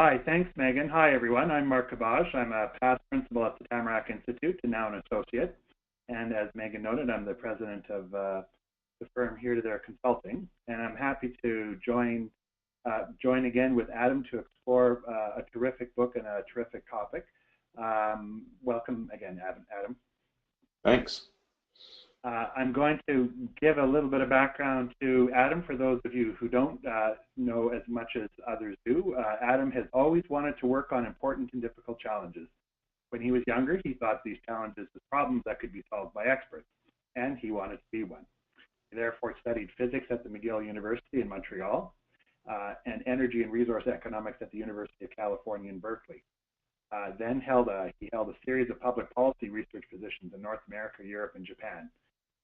Hi, thanks, Megan. Hi, everyone. I'm Mark Cabaj. I'm a past principal at the Tamarack Institute and now an associate. And as Megan noted, I'm the president of the firm Here to There Consulting. And I'm happy to join again with Adam to explore a terrific book and a terrific topic. Welcome again, Adam. Thanks. I'm going to give a little bit of background to Adam for those of you who don't know as much as others do. Adam has always wanted to work on important and difficult challenges. When he was younger, he thought these challenges as problems that could be solved by experts, and he wanted to be one. He therefore studied physics at the McGill University in Montreal and energy and resource economics at the University of California in Berkeley. Then he held a series of public policy research positions in North America, Europe, and Japan.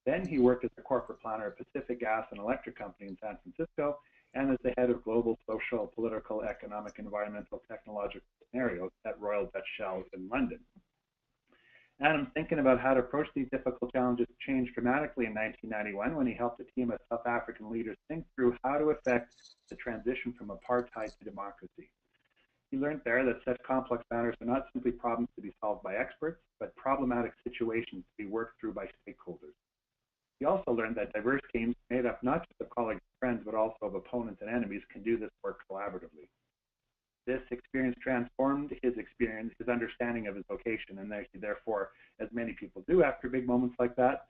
Then he worked as a corporate planner at Pacific Gas and Electric Company in San Francisco and as the head of global social, political, economic, environmental, technological scenarios at Royal Dutch Shell in London. Adam's thinking about how to approach these difficult challenges changed dramatically in 1991 when he helped a team of South African leaders think through how to effect the transition from apartheid to democracy. He learned there that such complex matters are not simply problems to be solved by experts, but problematic situations to be worked through by stakeholders. He also learned that diverse teams made up not just of colleagues and friends, but also of opponents and enemies can do this work collaboratively. This experience transformed his understanding of his vocation, and he therefore, as many people do after big moments like that,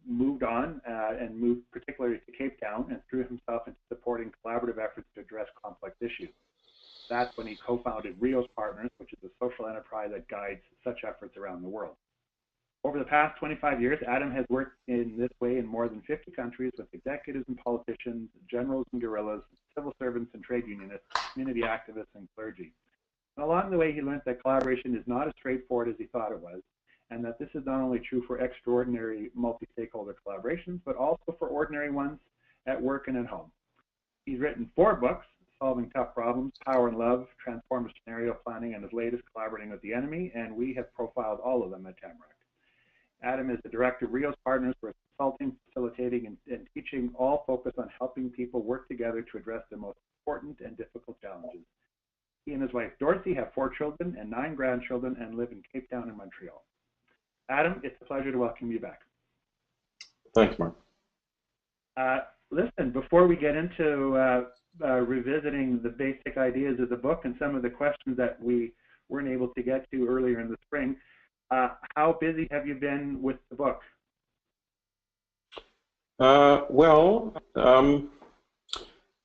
moved on and moved particularly to Cape Town and threw himself into supporting collaborative efforts to address complex issues. That's when he co-founded Rios Partners, which is a social enterprise that guides such efforts around the world. Over the past 25 years, Adam has worked in this way in more than 50 countries with executives and politicians, generals and guerrillas, civil servants and trade unionists, community activists and clergy. And along the way, he learned that collaboration is not as straightforward as he thought it was, and that this is not only true for extraordinary multi-stakeholder collaborations, but also for ordinary ones at work and at home. He's written 4 books: Solving Tough Problems, Power and Love, Transformative Scenario Planning, and his latest, Collaborating with the Enemy, and we have profiled all of them at Tamarack. Adam is the director of Rios Partners, where consulting, facilitating, and teaching all focus on helping people work together to address the most important and difficult challenges. He and his wife Dorothy have 4 children and 9 grandchildren and live in Cape Town and Montreal. Adam, it's a pleasure to welcome you back. Thanks, Mark. Listen, before we get into revisiting the basic ideas of the book and some of the questions that we weren't able to get to earlier in the spring, how busy have you been with the book?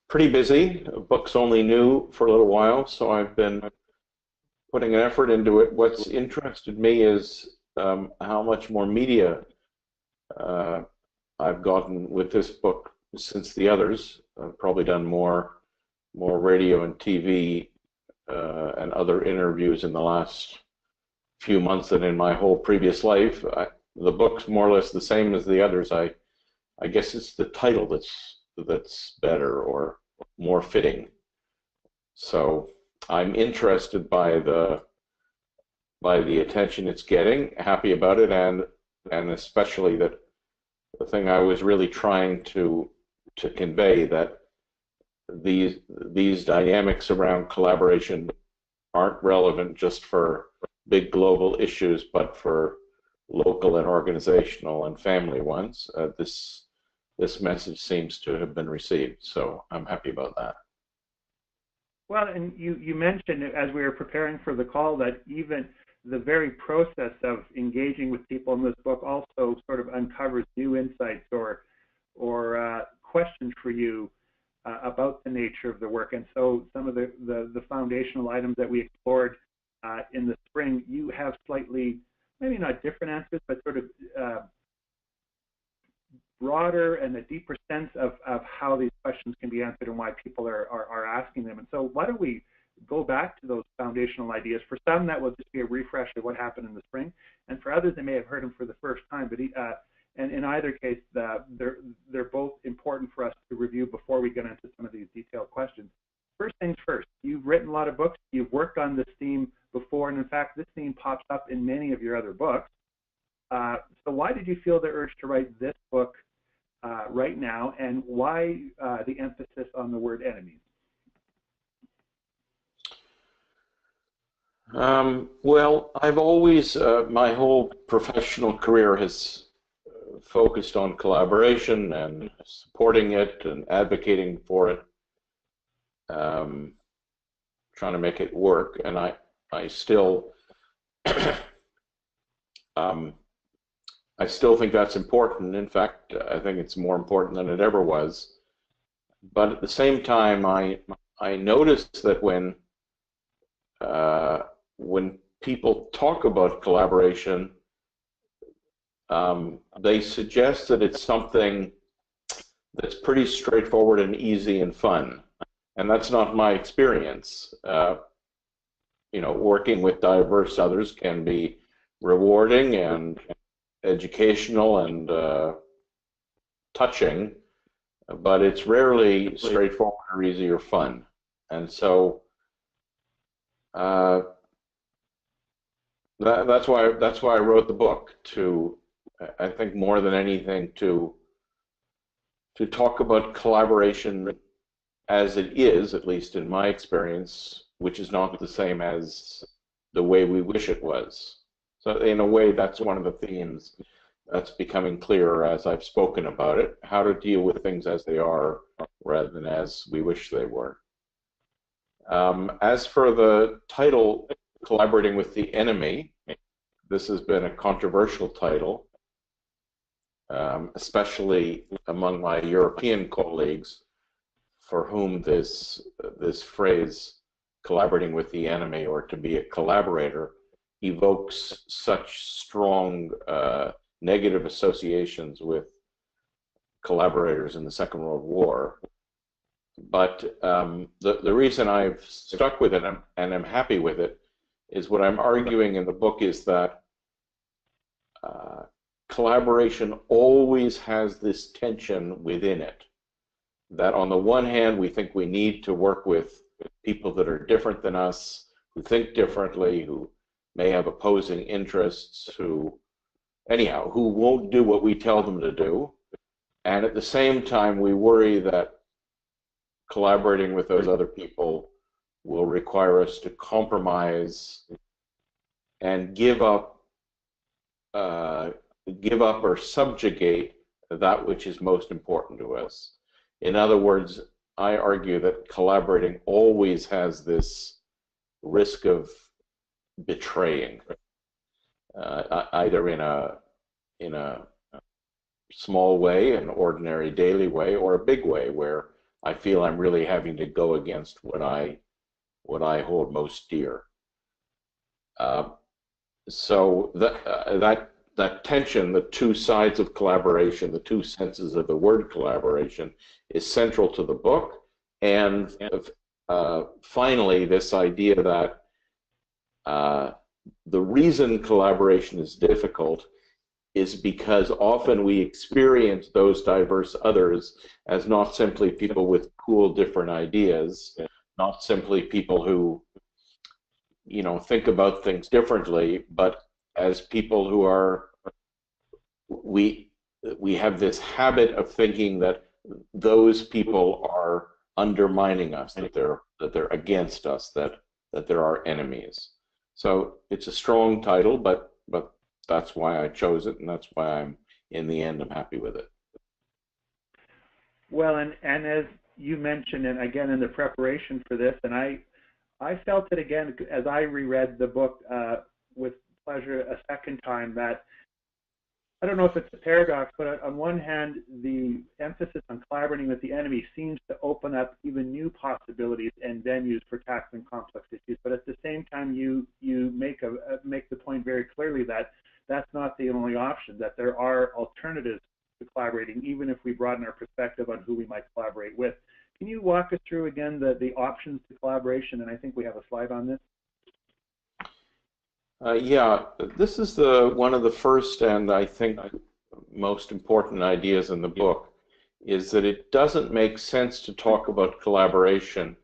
Pretty busy. The book's only new for a little while, so I've been putting an effort into it. What's interested me is how much more media I've gotten with this book since the others. I've probably done more radio and TV and other interviews in the last few months than in my whole previous life. The book's more or less the same as the others. I guess it's the title that's better or more fitting. So I'm interested by the attention it's getting, happy about it, and especially that the thing I was really trying to convey, that these dynamics around collaboration aren't relevant just for big global issues, but for local and organizational and family ones. This message seems to have been received, so I'm happy about that. Well, and you mentioned as we were preparing for the call that even the very process of engaging with people in this book also sort of uncovers new insights or questions for you about the nature of the work. And so some of the foundational items that we explored in the spring, you have slightly, maybe not different answers, but sort of broader and a deeper sense of how these questions can be answered and why people are asking them. And so why don't we go back to those foundational ideas. For some, that will just be a refresh of what happened in the spring, and for others, they may have heard them for the first time. But and in either case, they're both important for us to review before we get into some of these detailed questions. First things first, you've written a lot of books. You've worked on this theme before, and in fact, this theme pops up in many of your other books. So why did you feel the urge to write this book right now, and why the emphasis on the word enemies? Well, I've always, my whole professional career has focused on collaboration and supporting it and advocating for it, trying to make it work. And I still, I still think that's important. In fact, I think it's more important than it ever was. But at the same time, I noticed that when people talk about collaboration, they suggest that it's something that's pretty straightforward and easy and fun, and that's not my experience. You know, working with diverse others can be rewarding and educational and touching, but it's rarely straightforward or easy or fun. And so that's why I wrote the book, to, I think more than anything, to talk about collaboration as it is, at least in my experience, which is not the same as the way we wish it was. So in a way, that's one of the themes that's becoming clearer as I've spoken about it, how to deal with things as they are rather than as we wish they were. As for the title, Collaborating with the Enemy, this has been a controversial title, especially among my European colleagues, for whom this phrase, collaborating with the enemy, or to be a collaborator, evokes such strong negative associations with collaborators in the Second World War. But the reason I've stuck with it and I'm happy with it is what I'm arguing in the book is that collaboration always has this tension within it. That on the one hand, we think we need to work with people that are different than us, who think differently, who may have opposing interests, who won't do what we tell them to do. And at the same time, we worry that collaborating with those other people will require us to compromise and give up or subjugate that which is most important to us. In other words, I argue that collaborating always has this risk of betraying, either in a small way, an ordinary daily way, or a big way where I feel I'm really having to go against what I hold most dear. So that tension, the two sides of collaboration, the two senses of the word collaboration, is central to the book. And finally, this idea that the reason collaboration is difficult is because often we experience those diverse others as not simply people with cool different ideas, not simply people who, think about things differently, but as people who are, we have this habit of thinking that those people are undermining us, that they're against us, that they're our enemies. So it's a strong title, but that's why I chose it, and that's why in the end, I'm happy with it. Well, and as you mentioned, and again in the preparation for this, and I felt it again as I reread the book with pleasure a second time, that I don't know if it's a paradox, but on one hand, the emphasis on collaborating with the enemy seems to open up even new possibilities and venues for tackling complex issues. But at the same time, you make the point very clearly that that's not the only option, that there are alternatives to collaborating, even if we broaden our perspective on who we might collaborate with. Can you walk us through again the options to collaboration? And I think we have a slide on this. Yeah, this is one of the first and I think most important ideas in the book, is that it doesn't make sense to talk about collaboration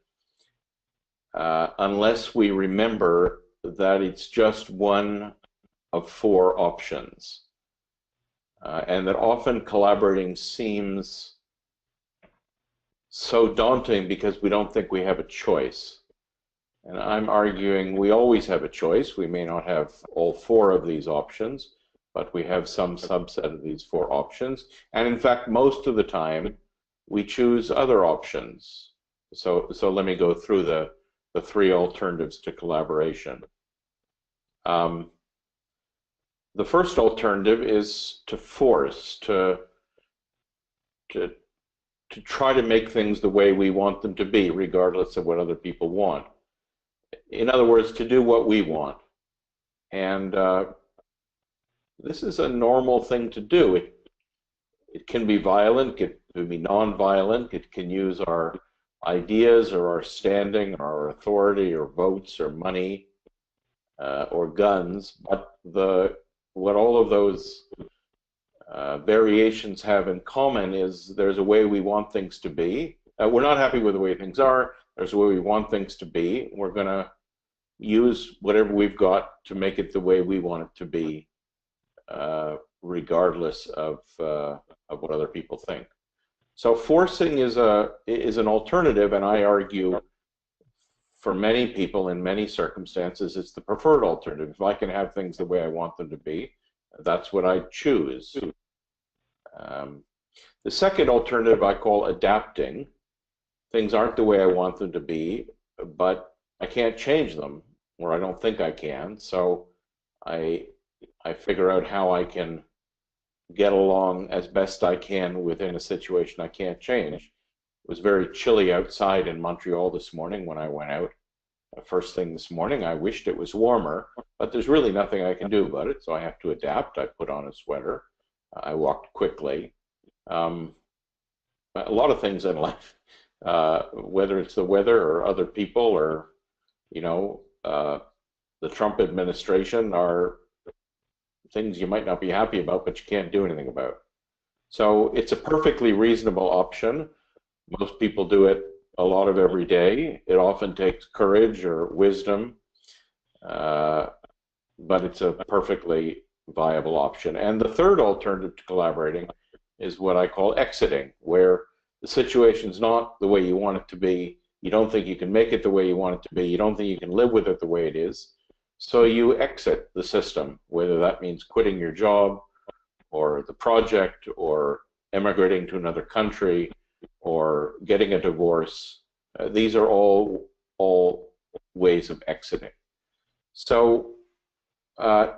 unless we remember that it's just one of four options, and that often collaborating seems so daunting because we don't think we have a choice. And I'm arguing we always have a choice. We may not have all four of these options, but we have some subset of these four options. And in fact, most of the time, we choose other options. So let me go through the three alternatives to collaboration. The first alternative is to force, to try to make things the way we want them to be, regardless of what other people want. In other words, to do what we want. And this is a normal thing to do. It can be violent, it can be non-violent, it can use our ideas or our standing or our authority or votes or money or guns, but what all of those variations have in common is there's a way we want things to be. We're not happy with the way things are. There's a way we want things to be. We're going to use whatever we've got to make it the way we want it to be, regardless of what other people think. So forcing is an alternative, and I argue for many people in many circumstances it's the preferred alternative. If I can have things the way I want them to be, that's what I choose. The second alternative I call adapting. Things aren't the way I want them to be, but I can't change them, or I don't think I can, so I figure out how I can get along as best I can within a situation I can't change. It was very chilly outside in Montreal this morning when I went out. First thing this morning, I wished it was warmer, but there's really nothing I can do about it, so I have to adapt. I put on a sweater. I walked quickly. A lot of things in life, whether it's the weather or other people or, the Trump administration, are things you might not be happy about, but you can't do anything about. So it's a perfectly reasonable option. Most people do it a lot of every day. It often takes courage or wisdom, but it's a perfectly viable option. And the third alternative to collaborating is what I call exiting, where the situation's not the way you want it to be. You don't think you can make it the way you want it to be. You don't think you can live with it the way it is. So you exit the system, whether that means quitting your job or the project or emigrating to another country or getting a divorce. These are all ways of exiting. So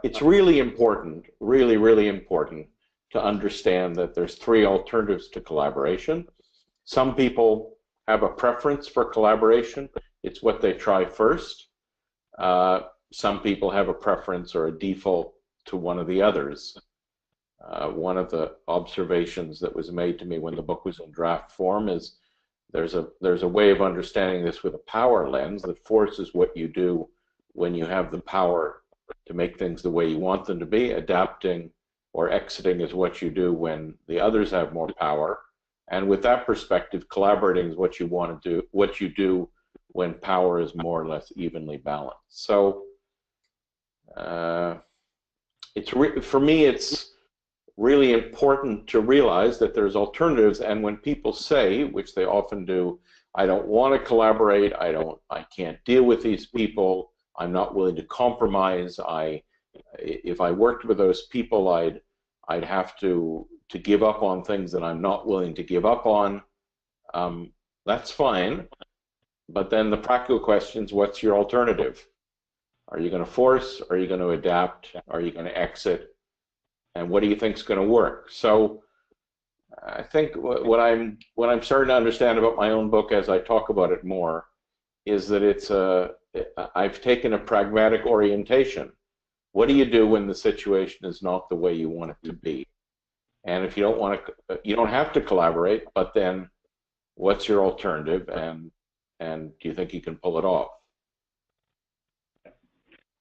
it's really important, really important to understand that there's three alternatives to collaboration. Some people have a preference for collaboration. It's what they try first. Some people have a preference or a default to one of the others. One of the observations that was made to me when the book was in draft form is there's a way of understanding this with a power lens. That force is what you do when you have the power to make things the way you want them to be. Adapting or exiting is what you do when the others have more power. And with that perspective, collaborating is what you want to do, what you do when power is more or less evenly balanced. So for me, it's really important to realize that there's alternatives, and when people say, which they often do, I don't want to collaborate, I can't deal with these people, I'm not willing to compromise, if I worked with those people, I'd have to give up on things that I'm not willing to give up on. That's fine, but then the practical question is, what's your alternative? Are you going to force? Are you going to adapt? Are you going to exit? And what do you think is going to work? So I think what I'm starting to understand about my own book as I talk about it more is that I've taken a pragmatic orientation. What do you do when the situation is not the way you want it to be? And if you don't want to, you don't have to collaborate, but then what's your alternative, and do you think you can pull it off?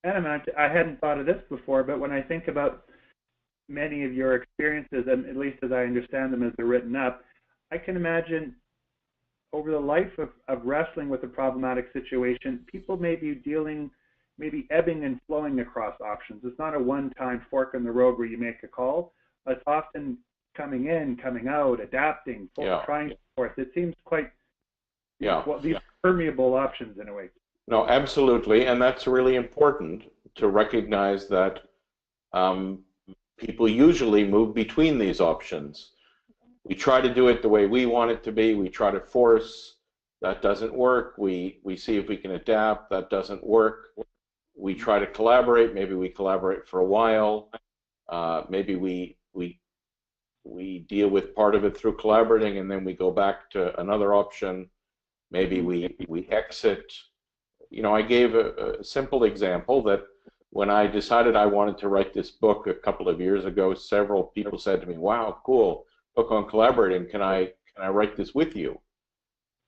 Adam, I hadn't thought of this before, but when I think about many of your experiences, and at least as I understand them as they're written up, I can imagine over the life of wrestling with a problematic situation, people may be ebbing and flowing across options. It's not a one-time fork in the road where you make a call. It's often coming in, coming out, adapting, trying to force. It seems quite, well, these permeable options in a way. No, absolutely, and that's really important to recognize that um, people usually move between these options. We try to do it the way we want it to be. We try to force. That doesn't work. We see if we can adapt. That doesn't work. We try to collaborate. Maybe we collaborate for a while. Maybe we deal with part of it through collaborating, and then we go back to another option. Maybe we exit. You know, I gave a simple example that when I decided I wanted to write this book a couple of years ago, several people said to me, "Wow, cool, book on collaborating. Can I write this with you?"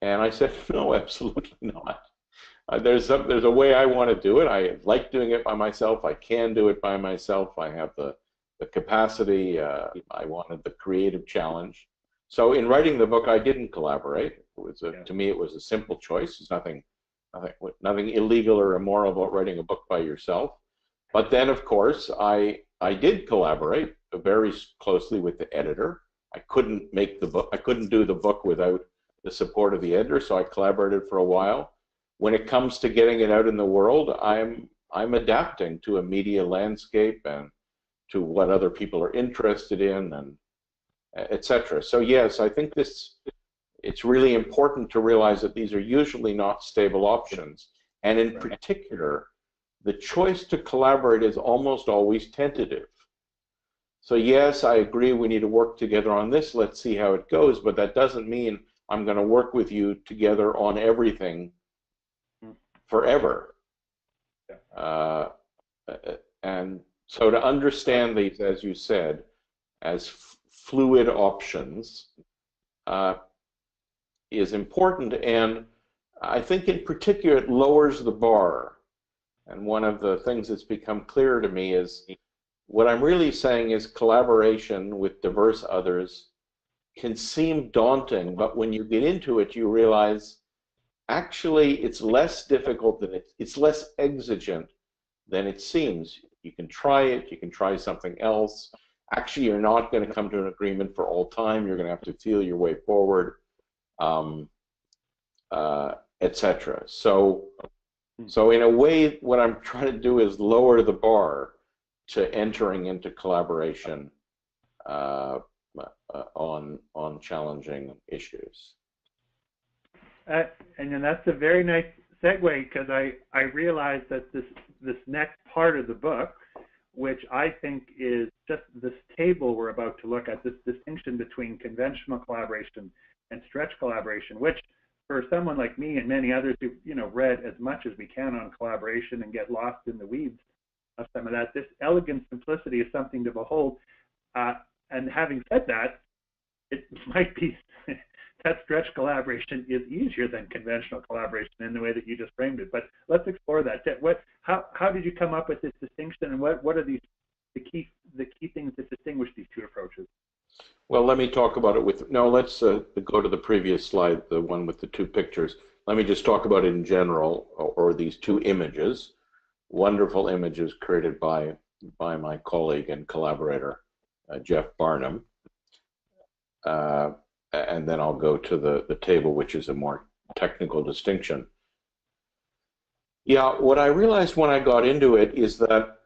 And I said, "No, absolutely not. There's a way I want to do it. I like doing it by myself. I can do it by myself. I have the capacity. I wanted the creative challenge. So in writing the book, I didn't collaborate. To me, it was a simple choice. There's nothing illegal or immoral about writing a book by yourself. But then, of course, I did collaborate very closely with the editor. I couldn't make the book. I couldn't do the book without the support of the editor. So I collaborated for a while. When it comes to getting it out in the world, I'm adapting to a media landscape and to what other people are interested in, and etc. So yes, I think it's really important to realize that these are usually not stable options, and in particular, the choice to collaborate is almost always tentative. So yes, I agree we need to work together on this, let's see how it goes, but that doesn't mean I'm going to work with you together on everything forever. And so to understand these, as you said, as fluid options is important, and I think in particular it lowers the bar. And one of the things that's become clear to me is what I'm really saying is collaboration with diverse others can seem daunting, but when you get into it, you realize actually it's less difficult than it's less exigent than it seems. You can try it, you can try something else. Actually, you're not going to come to an agreement for all time. You're going to have to feel your way forward, etc. So in a way, what I'm trying to do is lower the bar to entering into collaboration on challenging issues. And then that's a very nice segue, because I realized that this next part of the book, which I think is just this table we're about to look at, this distinction between conventional collaboration and stretch collaboration, which for someone like me and many others who read as much as we can on collaboration and get lost in the weeds of some of that, this elegant simplicity is something to behold. And having said that, it might be that stretch collaboration is easier than conventional collaboration in the way that you just framed it. But let's explore that. How did you come up with this distinction, and what are the key things that distinguish these two approaches? Well, let me talk about it let's go to the previous slide, the one with the two pictures. Let me just talk about it in general, or these two images, wonderful images created by my colleague and collaborator, Jeff Barnum. And then I'll go to the table, which is a more technical distinction. Yeah, what I realized when I got into it is that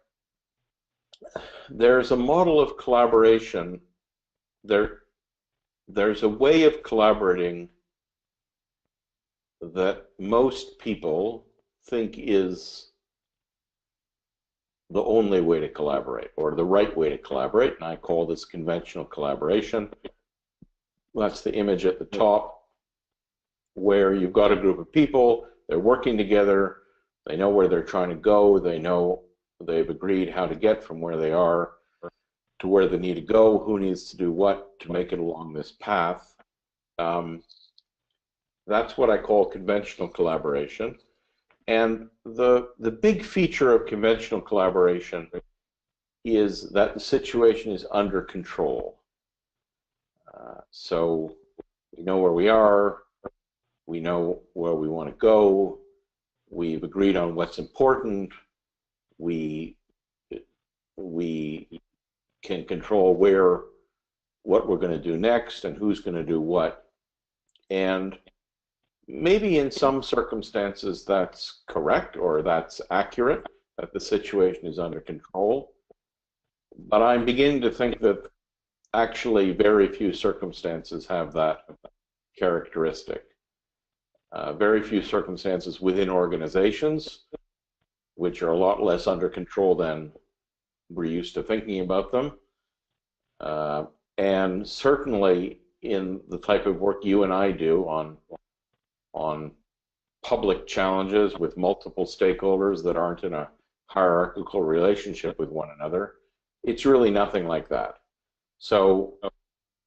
there's a model of collaboration. There's a way of collaborating that most people think is the only way to collaborate, or the right way to collaborate, and I call this conventional collaboration. That's the image at the top, where you've got a group of people, they're working together, they know where they're trying to go, they've agreed how to get from where they are to where they need to go, who needs to do what to make it along this path. That's what I call conventional collaboration. And the big feature of conventional collaboration is that the situation is under control. So we know where we are, we know where we want to go, we've agreed on what's important, we can control what we're going to do next and who's going to do what. And maybe in some circumstances that's correct or that's accurate, that the situation is under control. But I'm beginning to think that actually very few circumstances have that characteristic. Very few circumstances within organizations, which are a lot less under control than we're used to thinking about them. And certainly in the type of work you and I do on public challenges with multiple stakeholders that aren't in a hierarchical relationship with one another, it's really nothing like that. So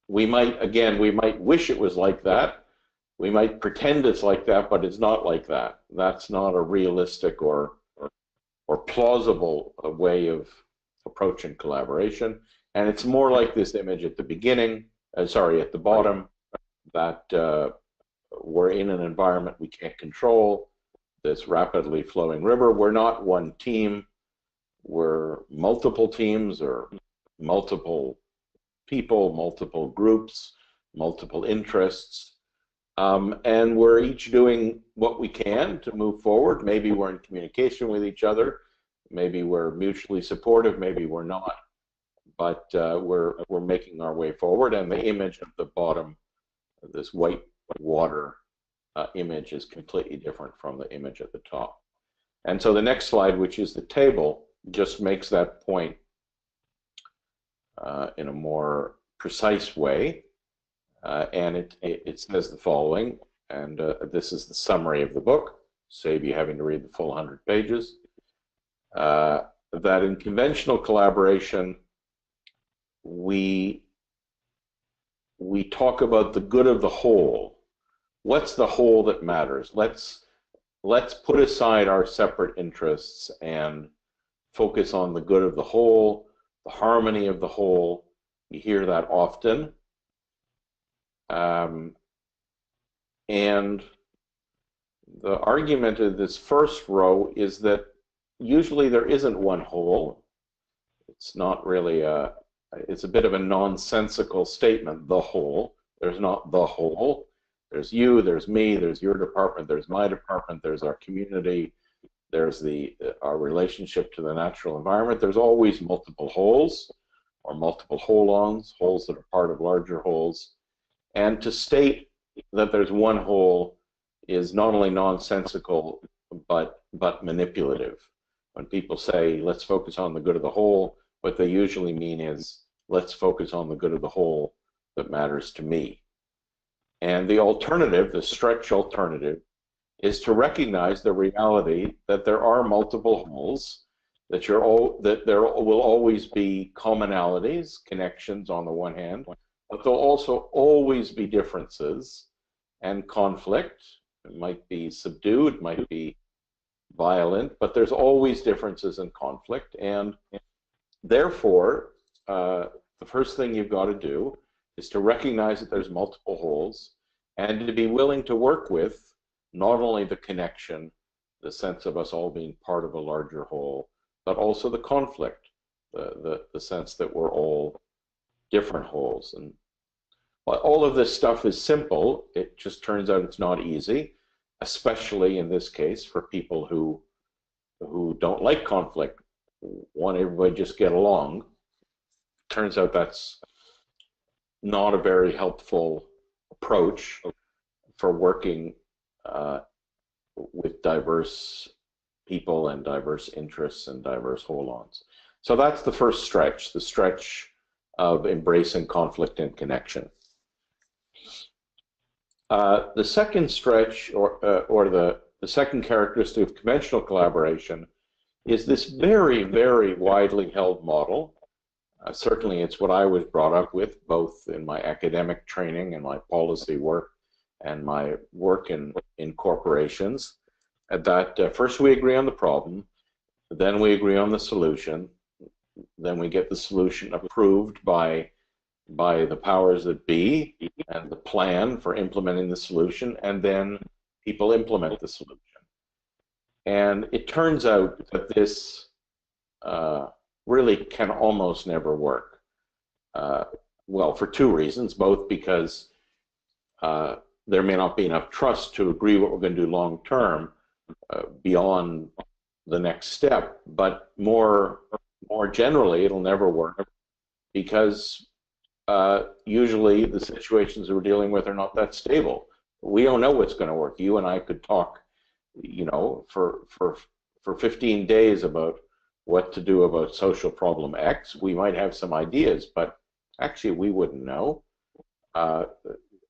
we might wish it was like that. We might pretend it's like that, but it's not like that. That's not a realistic or plausible way of approaching collaboration. And it's more like this image at the beginning, at the bottom, that we're in an environment we can't control, this rapidly flowing river. We're not one team. We're multiple teams or multiple people, multiple groups, multiple interests. And we're each doing what we can to move forward. Maybe we're in communication with each other. Maybe we're mutually supportive. Maybe we're not. But we're making our way forward. And the image at the bottom, this white water image, is completely different from the image at the top. And so the next slide, which is the table, just makes that point in a more precise way. And it says the following, and this is the summary of the book, save you having to read the full 100 pages, that in conventional collaboration, we talk about the good of the whole. What's the whole that matters? Let's put aside our separate interests and focus on the good of the whole, the harmony of the whole. You hear that often. And the argument of this first row is that usually there isn't one whole. It's not really it's a bit of a nonsensical statement, the whole. There's not the whole. There's you, there's me, there's your department, there's my department, there's our community, there's our relationship to the natural environment. There's always multiple wholes or multiple whole-ons, holes that are part of larger wholes. And to state that there's one whole is not only nonsensical, but manipulative. When people say, let's focus on the good of the whole, what they usually mean is, let's focus on the good of the whole that matters to me. And the alternative, the stretch alternative, is to recognize the reality that there are multiple wholes, that there will always be commonalities, connections on the one hand, but there'll also always be differences and conflict. It might be subdued, might be violent, but there's always differences and conflict. And therefore, the first thing you've got to do is to recognize that there's multiple wholes and to be willing to work with not only the connection, the sense of us all being part of a larger whole, but also the conflict, the sense that we're all different wholes. And while all of this stuff is simple, it just turns out it's not easy, especially in this case for people who don't like conflict, want everybody just get along. Turns out that's not a very helpful approach for working with diverse people and diverse interests and diverse hold-ons. So that's the first stretch, the stretch of embracing conflict and connection. The second stretch, or the second characteristic of conventional collaboration, is this very, very widely held model. Certainly it's what I was brought up with, both in my academic training and my policy work and my work in corporations, that first we agree on the problem, then we agree on the solution, then we get the solution approved by the powers that be and the plan for implementing the solution, and then people implement the solution. And it turns out that this really can almost never work. Well, for two reasons, both because there may not be enough trust to agree what we're going to do long term beyond the next step. But more generally, it'll never work because usually the situations we're dealing with are not that stable. We don't know what's going to work. You and I could talk, for 15 days about what to do about social problem X. We might have some ideas, but actually we wouldn't know.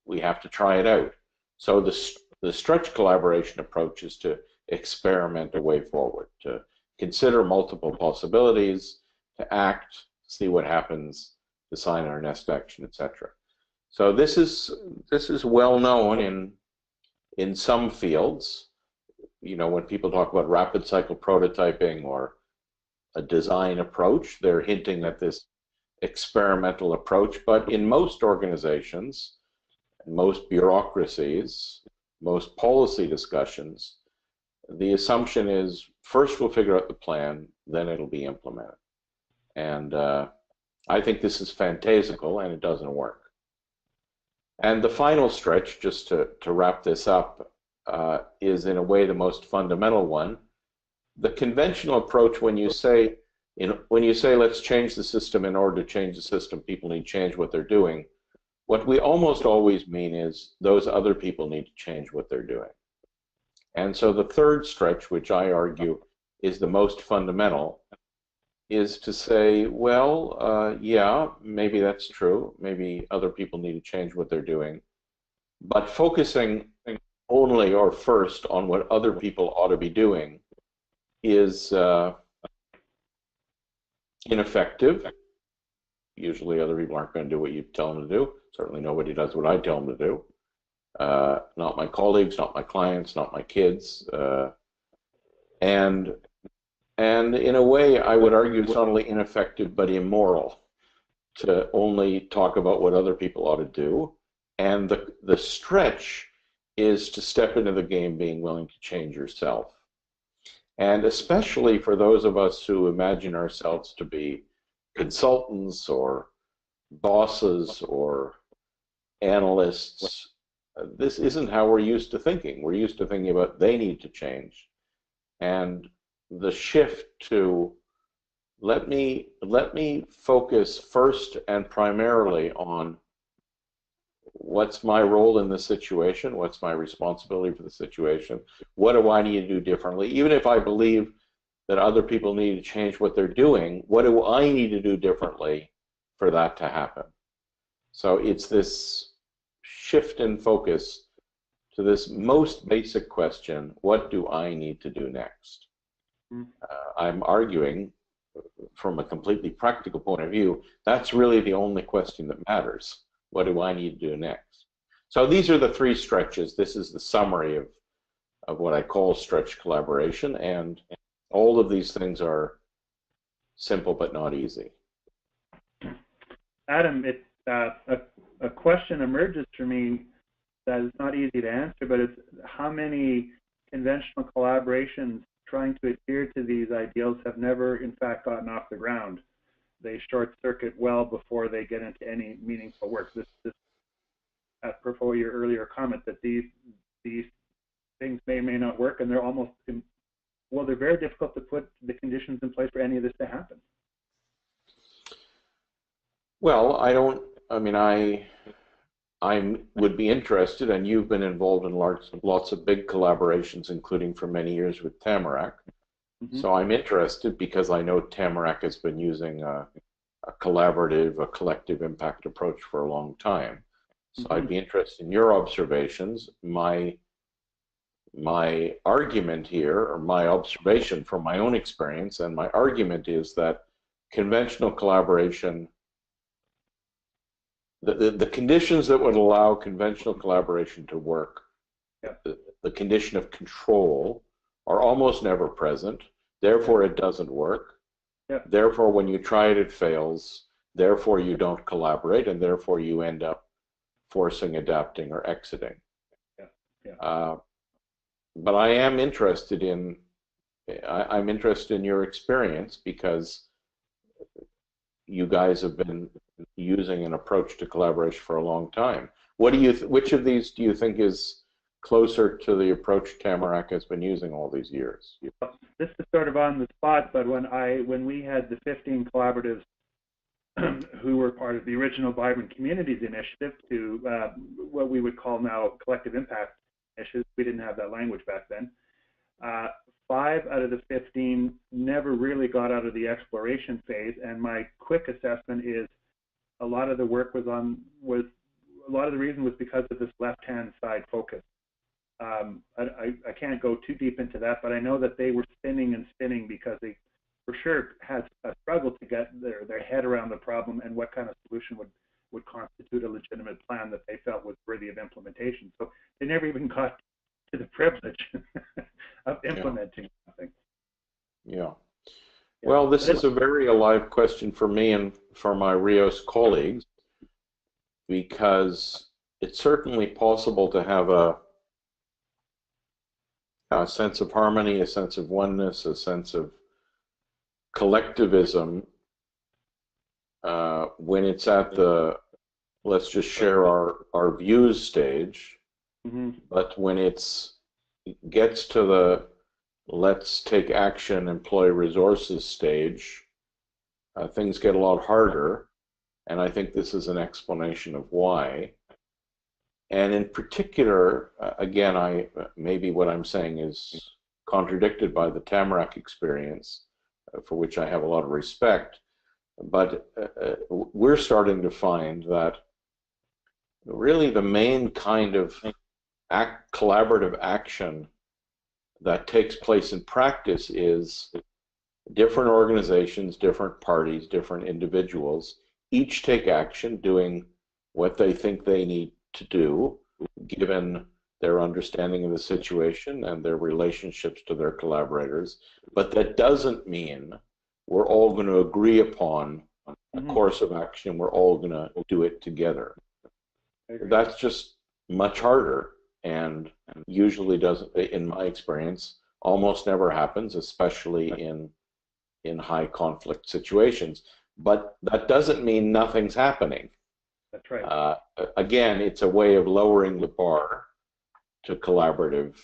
We have to try it out. So the stretch collaboration approach is to experiment a way forward, to consider multiple possibilities, to act, see what happens, decide our next action, etc. So this is well known in some fields. When people talk about rapid cycle prototyping or a design approach, they're hinting at this experimental approach. But in most organizations, most bureaucracies, most policy discussions, the assumption is first we'll figure out the plan, then it'll be implemented. And I think this is fantastical and it doesn't work. And the final stretch, just to wrap this up, is in a way the most fundamental one. The conventional approach, when you say let's change the system in order to change the system, people need to change what they're doing, what we almost always mean is those other people need to change what they're doing. And so the third stretch, which I argue is the most fundamental, is to say, well, yeah, maybe that's true. Maybe other people need to change what they're doing. But focusing only or first on what other people ought to be doing is ineffective. Usually other people aren't going to do what you tell them to do. Certainly nobody does what I tell them to do. Not my colleagues, not my clients, not my kids. And in a way, I would argue it's not only ineffective but immoral to only talk about what other people ought to do. And the stretch is to step into the game being willing to change yourself. And especially for those of us who imagine ourselves to be consultants or bosses or analysts, this isn't how we're used to thinking. We're used to thinking about they need to change. And the shift to let me focus first and primarily on what's my role in the situation, what's my responsibility for the situation, what do I need to do differently, even if I believe that other people need to change what they're doing, what do I need to do differently for that to happen? So it's this shift in focus to this most basic question, what do I need to do next? I'm arguing from a completely practical point of view, that's really the only question that matters. What do I need to do next? So these are the three stretches. This is the summary of what I call stretch collaboration, and all of these things are simple but not easy. Adam, a question emerges for me that is not easy to answer, but it's how many conventional collaborations trying to adhere to these ideals have never, in fact, gotten off the ground. They short circuit well before they get into any meaningful work. This apropos your earlier comment that these things may or may not work, and they're almost, well, they're very difficult to put the conditions in place for any of this to happen. Well, I would be interested, and you've been involved in lots of big collaborations, including for many years with Tamarack. Mm-hmm. So I'm interested because I know Tamarack has been using a collaborative, a collective impact approach for a long time. So mm-hmm. I'd be interested in your observations. My argument here, or my observation from my own experience, and my argument is that conventional collaboration, the conditions that would allow conventional collaboration to work, the condition of control, are almost never present. Therefore, it doesn't work. Therefore, when you try it, it fails. Therefore, you don't collaborate, and therefore, you end up forcing, adapting, or exiting. But I am interested in, I'm interested in your experience, because you guys have been using an approach to collaboration for a long time. What do you? Which of these do you think is closer to the approach Tamarack has been using all these years? This is sort of on the spot, but when we had the 15 collaboratives who were part of the original Vibrant Communities Initiative to what we would call now collective impact initiatives, we didn't have that language back then. 5 out of the 15 never really got out of the exploration phase, and my quick assessment is a lot of the work a lot of the reason was because of this left-hand side focus. I can't go too deep into that, but I know that they were spinning and spinning because they for sure had a struggle to get their head around the problem and what kind of solution would constitute a legitimate plan that they felt was worthy of implementation. So they never even got to the privilege of implementing something. Yeah. Well, this is a very alive question for me and for my Rios colleagues, because it's certainly possible to have a sense of harmony, a sense of oneness, a sense of collectivism when it's at the let's just share our views stage. Mm-hmm. But when it gets to the let's take action, employ resources stage, things get a lot harder, and I think this is an explanation of why. And in particular, again, maybe what I'm saying is contradicted by the Tamarack experience, for which I have a lot of respect, but we're starting to find that really the main kind of collaborative action that takes place in practice is different organizations, different parties, different individuals, each take action doing what they think they need to do, given their understanding of the situation and their relationships to their collaborators. But that doesn't mean we're all going to agree upon a course of action. We're all going to do it together. That's just much harder, and usually doesn't, in my experience, almost never happens, especially in high conflict situations. But that doesn't mean nothing's happening. That's right. Again, it's a way of lowering the bar to collaborative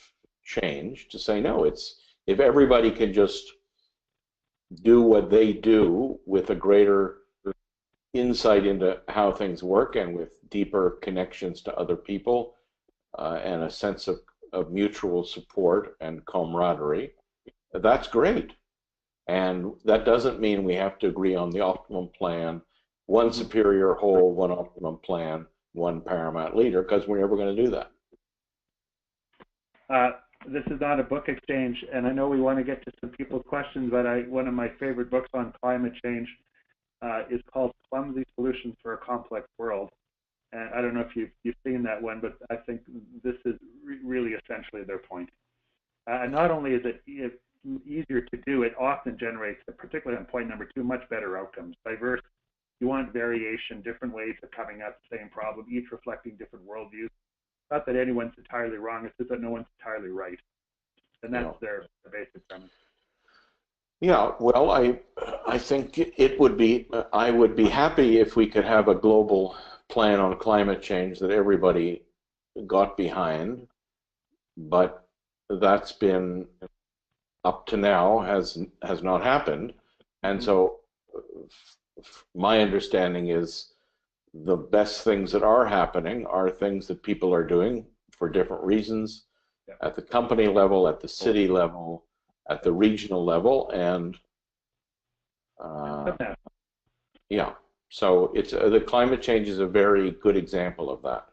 change, to say, no, if everybody can just do what they do with a greater insight into how things work and with deeper connections to other people and a sense of mutual support and camaraderie, that's great. And that doesn't mean we have to agree on the optimum plan, one superior whole, one optimum plan, one paramount leader, because we're never going to do that. This is not a book exchange, and I know we want to get to some people's questions, but one of my favorite books on climate change is called Clumsy Solutions for a Complex World. And I don't know if you've seen that one, but I think this is really essentially their point. And not only is it easier to do, it often generates, particularly on point number 2, much better outcomes. Diverse, you want variation, different ways of coming at the same problem, each reflecting different worldviews. Not that anyone's entirely wrong, it's just that no one's entirely right. And that's their basic premise. Yeah, well, I think it would be, I would be happy if we could have a global plan on climate change that everybody got behind, but that's been, up to now, has not happened. And so my understanding is the best things that are happening are things that people are doing for different reasons at the company level, at the city level, at the regional level, and yeah, so it's the climate change is a very good example of that.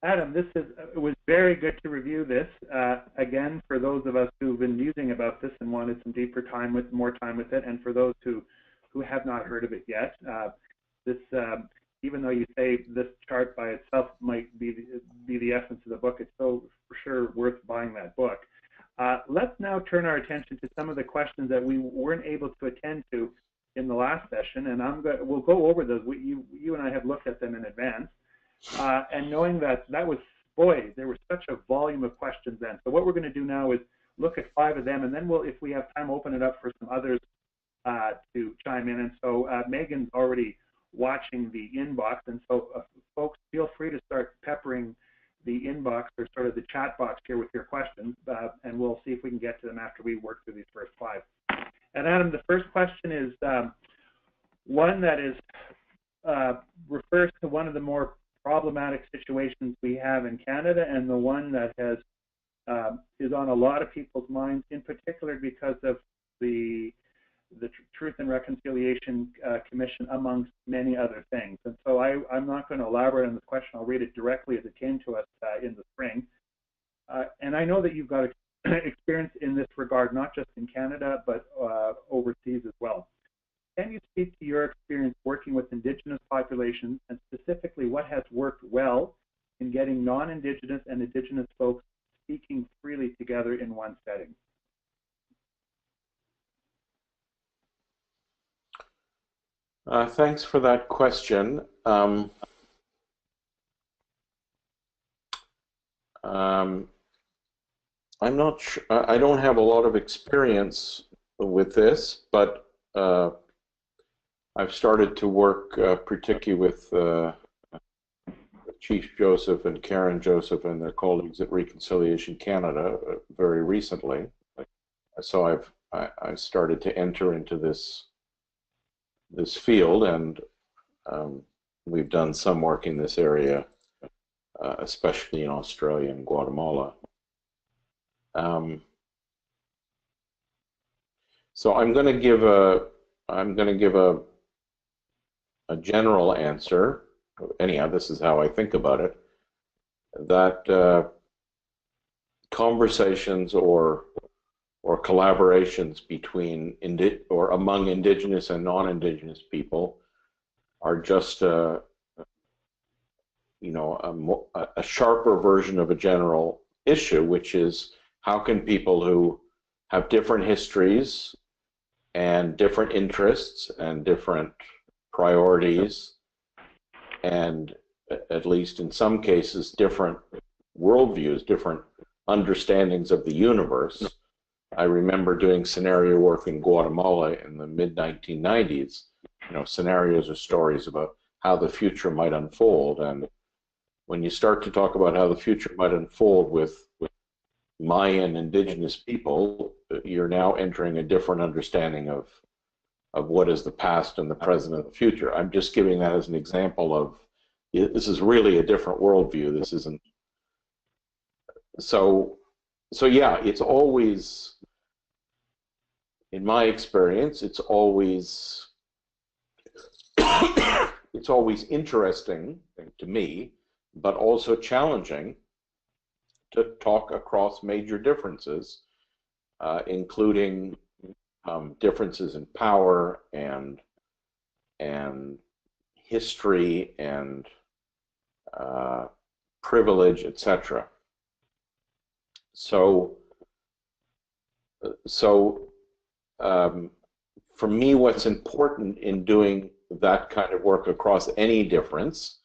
Adam, it was very good to review this again for those of us who've been musing about this and wanted some more time with it, and for those who have not heard of it yet. Even though you say this chart by itself might be the essence of the book, it's so for sure worth buying that book. Let's now turn our attention to some of the questions that we weren't able to attend to in the last session, and we'll go over those. You and I have looked at them in advance, and knowing that there was such a volume of questions then. So what we're going to do now is look at 5 of them, and then if we have time, open it up for some others to chime in. And so Megan's already watching the inbox. And so folks, feel free to start peppering the inbox or sort of the chat box here with your questions, and we'll see if we can get to them after we work through these first 5. And Adam, the first question is one that is refers to one of the more problematic situations we have in Canada, and the one that has is on a lot of people's minds, in particular because of the Truth and Reconciliation Commission, amongst many other things. And so I'm not going to elaborate on this question. I'll read it directly as it came to us in the spring. And I know that you've got experience in this regard, not just in Canada, but overseas as well. Can you speak to your experience working with Indigenous populations, and specifically what has worked well in getting non-Indigenous and Indigenous folks speaking freely together in one setting? Thanks for that question. I'm not sure, I don't have a lot of experience with this, but I've started to work particularly with Chief Joseph and Karen Joseph and their colleagues at Reconciliation Canada very recently. So I started to enter into this field, and we've done some work in this area, especially in Australia and Guatemala. So I'm going to give a general answer. Anyhow, this is how I think about it. That conversations or collaborations between or among Indigenous and non-Indigenous people are just a sharper version of a general issue, which is how can people who have different histories and different interests and different priorities, and at least in some cases different worldviews, different understandings of the universe. I remember doing scenario work in Guatemala in the mid-1990s, scenarios or stories about how the future might unfold. And when you start to talk about how the future might unfold with Mayan Indigenous people, you're now entering a different understanding of what is the past and the present and the future. I'm just giving that as an example of, this is really a different worldview. This isn't. So yeah, it's always, in my experience, it's always interesting to me, but also challenging to talk across major differences, including differences in power and history and privilege, etc. So for me, what's important in doing that kind of work across any difference,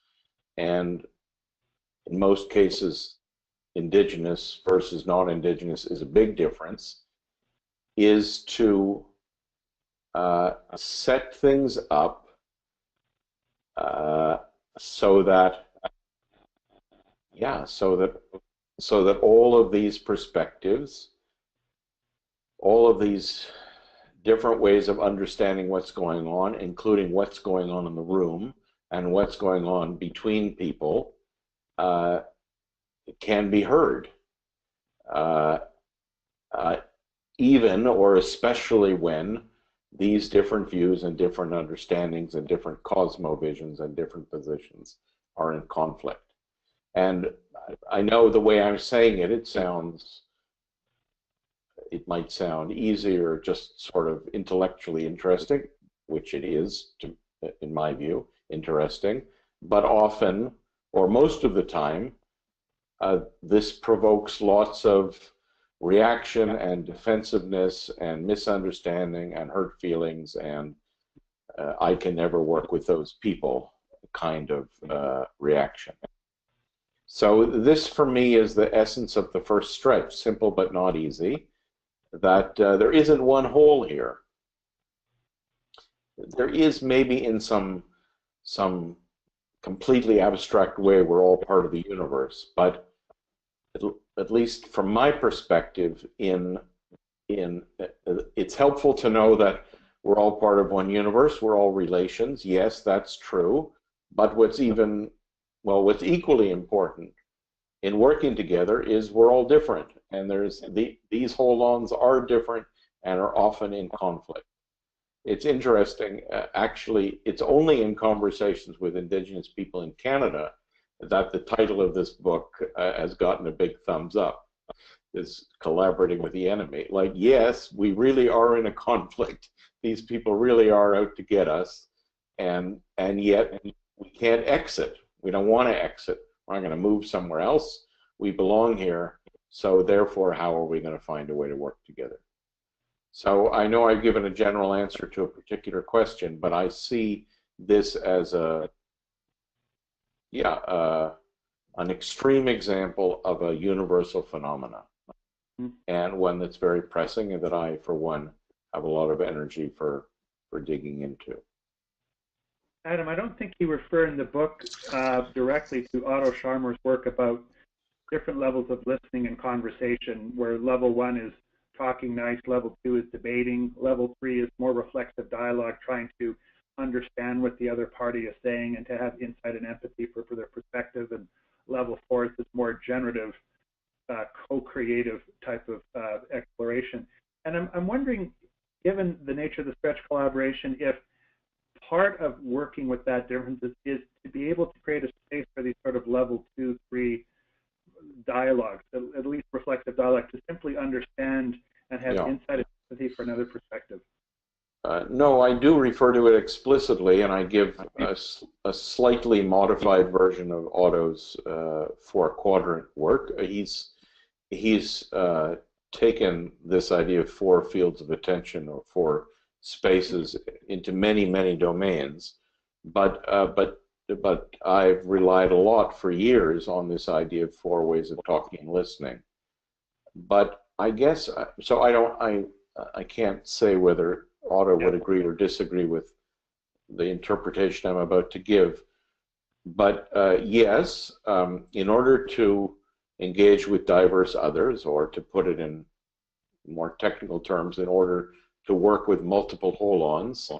and in most cases Indigenous versus non-Indigenous is a big difference, is to set things up so that all of these perspectives, all of these different ways of understanding what's going on, including what's going on in the room and what's going on between people, can be heard, even or especially when these different views and different understandings and different cosmovisions and different positions are in conflict. And I know the way I'm saying it, it might sound easy or just sort of intellectually interesting, which it is, in my view, interesting, but often, or most of the time, this provokes lots of reaction and defensiveness and misunderstanding and hurt feelings, and I can never work with those people kind of reaction. So this for me is the essence of the first stretch, simple but not easy, that there isn't one whole here. There is maybe in some some completely abstract way we're all part of the universe, but at least from my perspective, it's helpful to know that we're all part of one universe, we're all relations. Yes, that's true. But what's equally important in working together is we're all different, and these hold-ons are different and are often in conflict. It's interesting, actually, it's only in conversations with Indigenous people in Canada that the title of this book has gotten a big thumbs up, is Collaborating with the Enemy. Like, yes, we really are in a conflict. These people really are out to get us, and yet we can't exit. We don't want to exit. We're not going to move somewhere else. We belong here, so therefore, how are we going to find a way to work together? So I know I've given a general answer to a particular question, but I see this as an extreme example of a universal phenomena, and one that's very pressing and that I, for one, have a lot of energy for digging into. Adam, I don't think you refer in the book directly to Otto Charmers' work about different levels of listening and conversation, where level 1 is talking nice, level 2 is debating, level 3 is more reflexive dialogue, trying to understand what the other party is saying and to have insight and empathy for their perspective, and level 4 is this more generative, co-creative type of exploration. And I'm wondering, given the nature of the stretch collaboration, if part of working with that difference is to be able to create a space for these sort of level 2, 3 dialogues, at least reflective dialogue, to simply understand and have insight and empathy for another perspective. No, I do refer to it explicitly, and I give a slightly modified version of Otto's 4-quadrant work. He's taken this idea of 4 fields of attention, or 4 spaces, into many, many domains, but I've relied a lot for years on this idea of 4 ways of talking and listening. But I guess so. I can't say whether Otto would agree or disagree with the interpretation I'm about to give. But yes, in order to engage with diverse others, or to put it in more technical terms, in order to work with multiple hold-ons,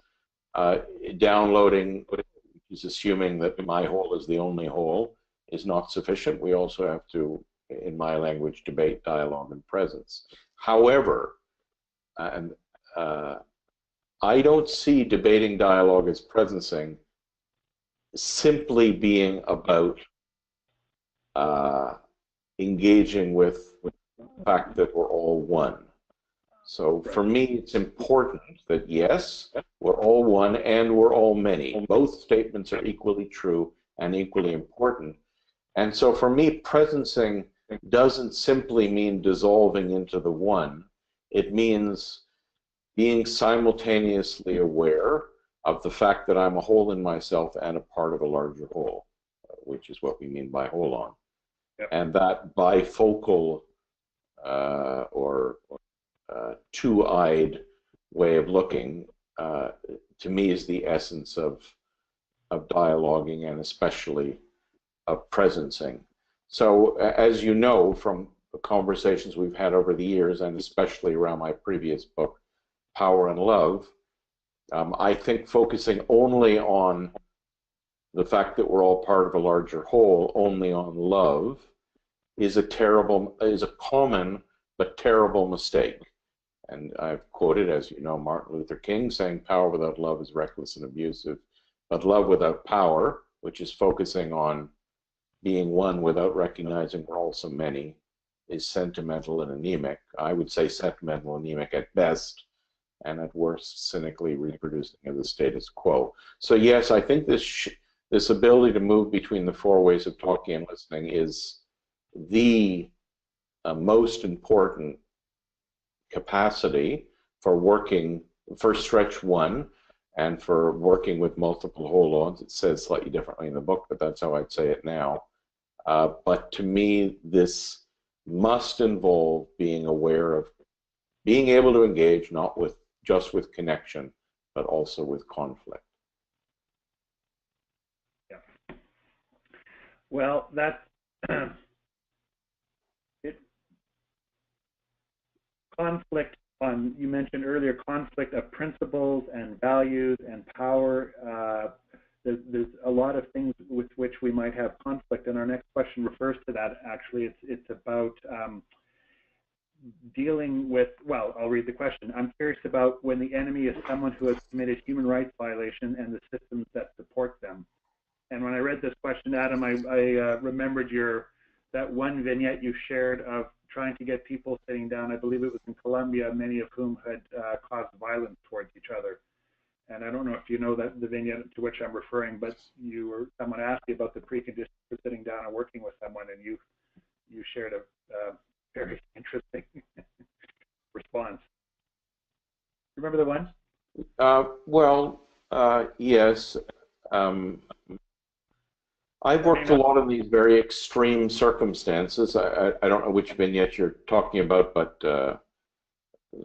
downloading, which is assuming that my whole is the only whole, is not sufficient. We also have to, in my language, debate, dialogue, and presence. However, I don't see debating, dialogue, as presencing simply being about engaging with the fact that we're all one. So for me, it's important that yes, we're all one and we're all many. Both statements are equally true and equally important. And so for me, presencing doesn't simply mean dissolving into the one. It means being simultaneously aware of the fact that I'm a whole in myself and a part of a larger whole, which is what we mean by hold-on. Yep. And that bifocal or two-eyed way of looking, to me, is the essence of dialoguing, and especially of presencing. So, as you know from the conversations we've had over the years, and especially around my previous book, Power and Love, I think focusing only on the fact that we're all part of a larger whole, only on love, is a common but terrible mistake. And I've quoted, as you know, Martin Luther King saying, "Power without love is reckless and abusive, but love without power," which is focusing on being one without recognizing we're all so many, is sentimental and anemic. I would say sentimental and anemic at best, and at worst, cynically reproducing of the status quo. So yes, I think this ability to move between the 4 ways of talking and listening is the most important capacity for working, for stretch 1, and for working with multiple hold-ons. It says slightly differently in the book, but that's how I'd say it now. But to me, this must involve being aware of being able to engage, not just with connection, but also with conflict. Well, that's it. Conflict on, you mentioned earlier, conflict of principles and values and power. There's a lot of things with which we might have conflict, and our next question refers to that. Actually, it's about dealing with, well, I'll read the question. I'm curious about when the enemy is someone who has committed human rights violation and the systems that support them. And when I read this question, Adam, I remembered that one vignette you shared of trying to get people sitting down. I believe it was in Colombia, many of whom had caused violence towards each other. And I don't know if you know the vignette to which I'm referring, but someone asked you about the preconditions for sitting down and working with someone, and you shared a very interesting response. Remember the one? Yes. I've worked a lot in these very extreme circumstances. I don't know which vignette you're talking about, but the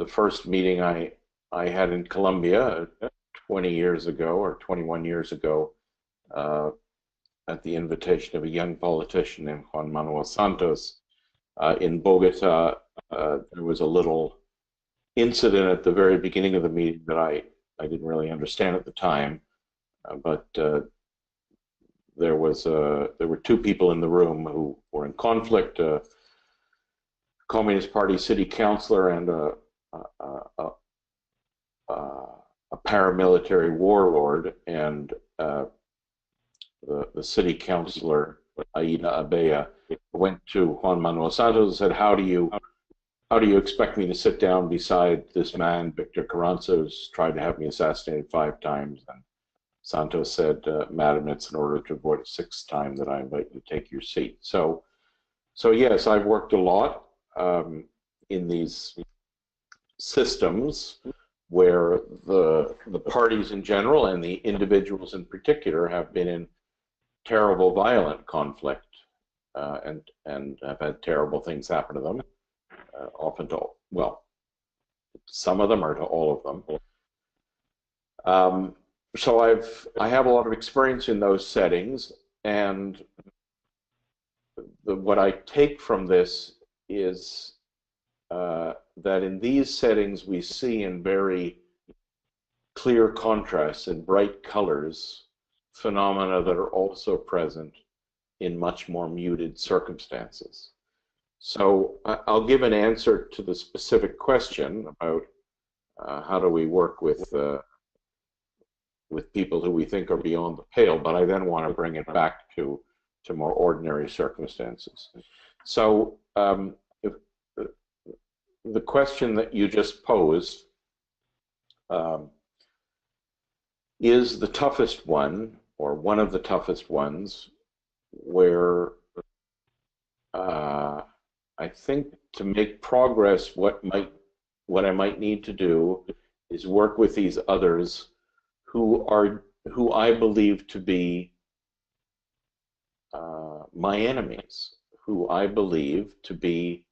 first meeting I had in Colombia 20 years ago or 21 years ago, at the invitation of a young politician named Juan Manuel Santos, in Bogota, there was a little incident at the very beginning of the meeting that I didn't really understand at the time, but there were two people in the room who were in conflict: a Communist Party city councilor and a paramilitary warlord. And the city councilor, Aida Abella, went to Juan Manuel Santos and said, "How do you expect me to sit down beside this man, Victor Carranza, who's tried to have me assassinated 5 times?" And Santos said, "Madam, it's in order to avoid a 6th time that I invite you to take your seat." So yes, I've worked a lot in these systems where the parties in general and the individuals in particular have been in terrible, violent conflict, and have had terrible things happen to them, often to, well, some of them or to all of them. So I have a lot of experience in those settings, and what I take from this is that in these settings we see in very clear contrasts and bright colors phenomena that are also present in much more muted circumstances. So I'll give an answer to the specific question about how do we work with people who we think are beyond the pale, but I then want to bring it back to more ordinary circumstances. So the question that you just posed is the toughest one, or one of the toughest ones, where I think to make progress, what I might need to do is work with these others who I believe to be my enemies, who I believe to be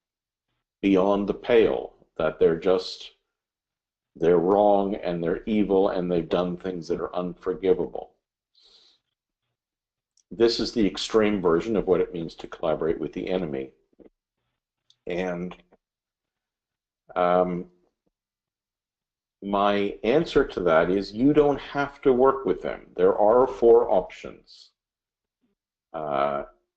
beyond the pale, that they're wrong and they're evil and they've done things that are unforgivable. This is the extreme version of what it means to collaborate with the enemy. And my answer to that is you don't have to work with them. There are 4 options.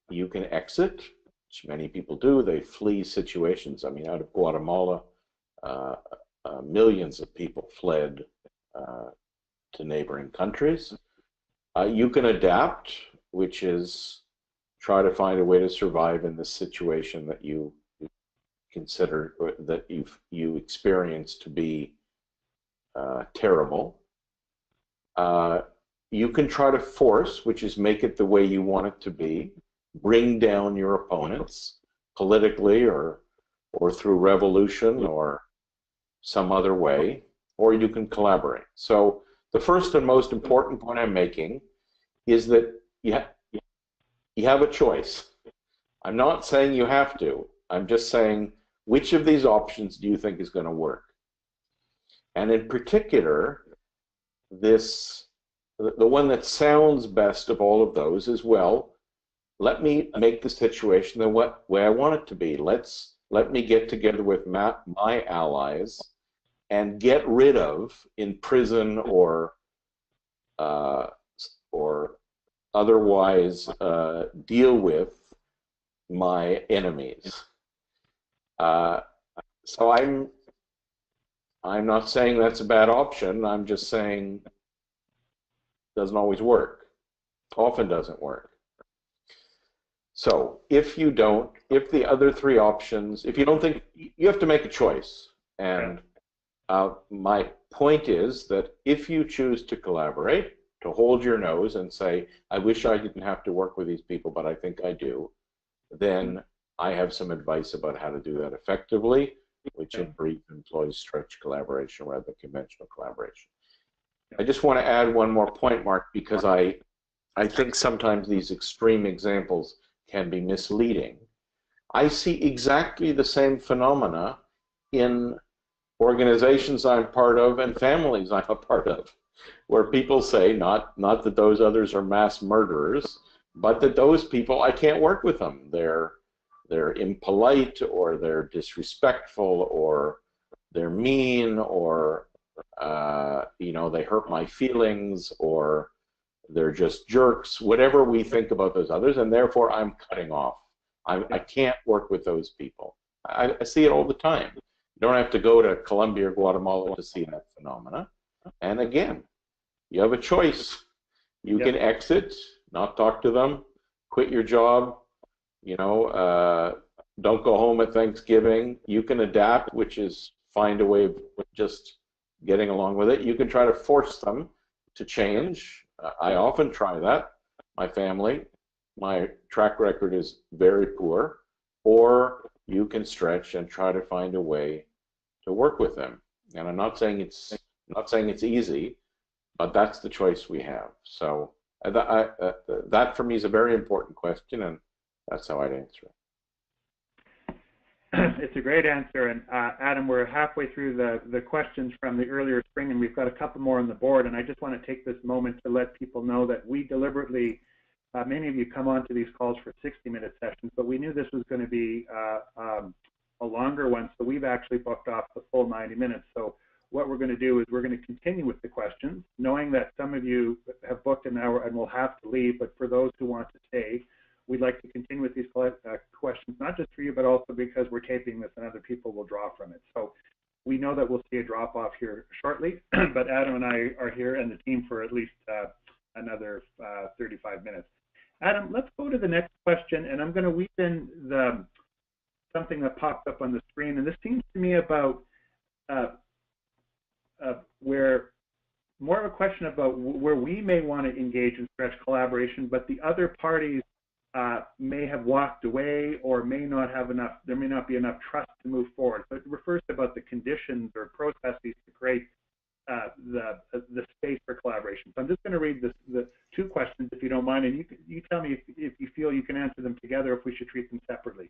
You can exit, which many people do. They flee situations. I mean, out of Guatemala, millions of people fled to neighboring countries. You can adapt, which is try to find a way to survive in this situation that you consider, that you experience to be terrible. You can try to force, which is make it the way you want it to be, bring down your opponents politically or through revolution or some other way, or you can collaborate. So the first and most important point I'm making is that you have a choice. I'm not saying you have to. I'm just saying, which of these options do you think is going to work? And in particular, the one that sounds best of all of those is, well, let me make the situation the way I want it to be. Let me get together with my allies and get rid of, in prison or otherwise deal with my enemies. So I'm not saying that's a bad option. I'm just saying it doesn't always work. Often doesn't work. So if the other three options, if you don't think, you have to make a choice. And my point is that if you choose to collaborate, to hold your nose and say, I wish I didn't have to work with these people, but I think I do, then I have some advice about how to do that effectively, which in brief employs stretch collaboration rather than conventional collaboration. I just want to add one more point, Mark, because I think sometimes these extreme examples can be misleading. I see exactly the same phenomena in organizations I'm part of and families I'm a part of, where people say, not that those others are mass murderers, but that those people, I can't work with them. They're impolite, or they're disrespectful, or they're mean, or they hurt my feelings, or they're just jerks, whatever we think about those others, and therefore I'm cutting off. I can't work with those people. I see it all the time. You don't have to go to Colombia or Guatemala to see that phenomena. And again, you have a choice. You can exit, not talk to them, quit your job, don't go home at Thanksgiving. You can adapt, which is find a way of just getting along with it. You can try to force them to change. I often try that. My family, my track record is very poor. Or you can stretch and try to find a way to work with them. And I'm not saying it's easy, but that's the choice we have. So that for me is a very important question, and that's how I'd answer it. It's a great answer, and Adam, we're halfway through the questions from the earlier spring, and we've got a couple more on the board, and I just want to take this moment to let people know that we deliberately, many of you come onto these calls for 60-minute sessions, but we knew this was going to be a longer one, so we've actually booked off the full 90 minutes. So what we're going to do is we're going to continue with the questions, knowing that some of you have booked an hour and will have to leave, but for those who want to stay, we'd like to continue with these questions, not just for you, but also because we're taping this and other people will draw from it. So we know that we'll see a drop off here shortly, but Adam and I are here and the team for at least another 35 minutes. Adam, let's go to the next question, and I'm going to weave in something that popped up on the screen, and this seems to me about where more of a question about where we may want to engage in stretch collaboration, but the other parties may have walked away or may not have enough, there may not be enough trust to move forward. So it refers to about the conditions or processes to create the space for collaboration. So I'm just going to read the two questions, if you don't mind, and you tell me if you feel you can answer them together, if we should treat them separately.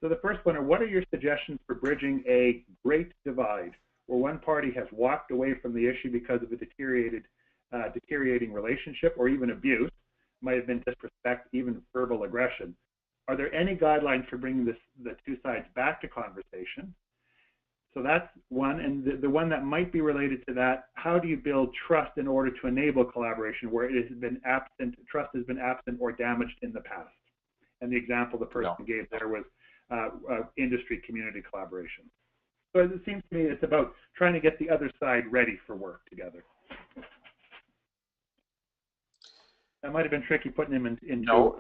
So the first one, what are your suggestions for bridging a great divide where one party has walked away from the issue because of a deteriorating relationship or even abuse, might have been disrespect, even verbal aggression? Are there any guidelines for bringing the two sides back to conversation? So that's one, and the one that might be related to that, how do you build trust in order to enable collaboration where it has been absent, trust has been absent or damaged in the past? And the example the person gave there was industry community collaboration. So it seems to me it's about trying to get the other side ready for work together. That might have been tricky putting him in No,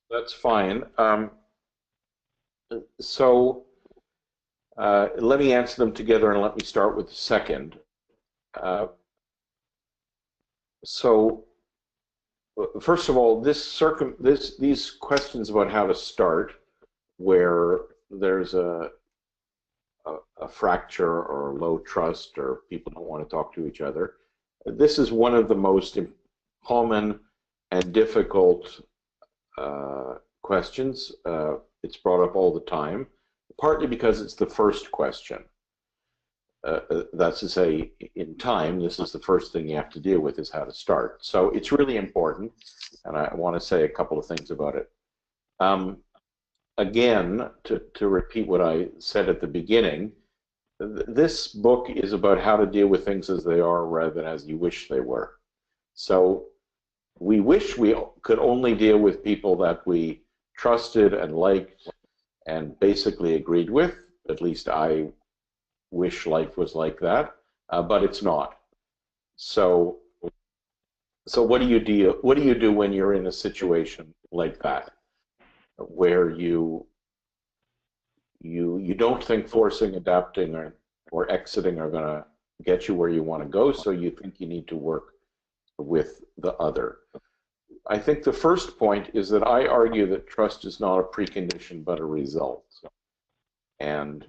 that's fine. So let me answer them together, and let me start with the second. So first of all, these questions about how to start, where there's a fracture or low trust or people don't want to talk to each other, this is one of the most common and difficult questions. It's brought up all the time, partly because it's the first question. That's to say, in time, this is the first thing you have to deal with, is how to start. So it's really important, and I want to say a couple of things about it. Again, to repeat what I said at the beginning, this book is about how to deal with things as they are rather than as you wish they were. So we wish we could only deal with people that we trusted and liked and basically agreed with. At least I wish life was like that, but it's not. So, what do you do? What do you do when you're in a situation like that, where you don't think forcing, adapting, or exiting are going to get you where you want to go, so you think you need to work with the other? I think the first point is that I argue that trust is not a precondition but a result. And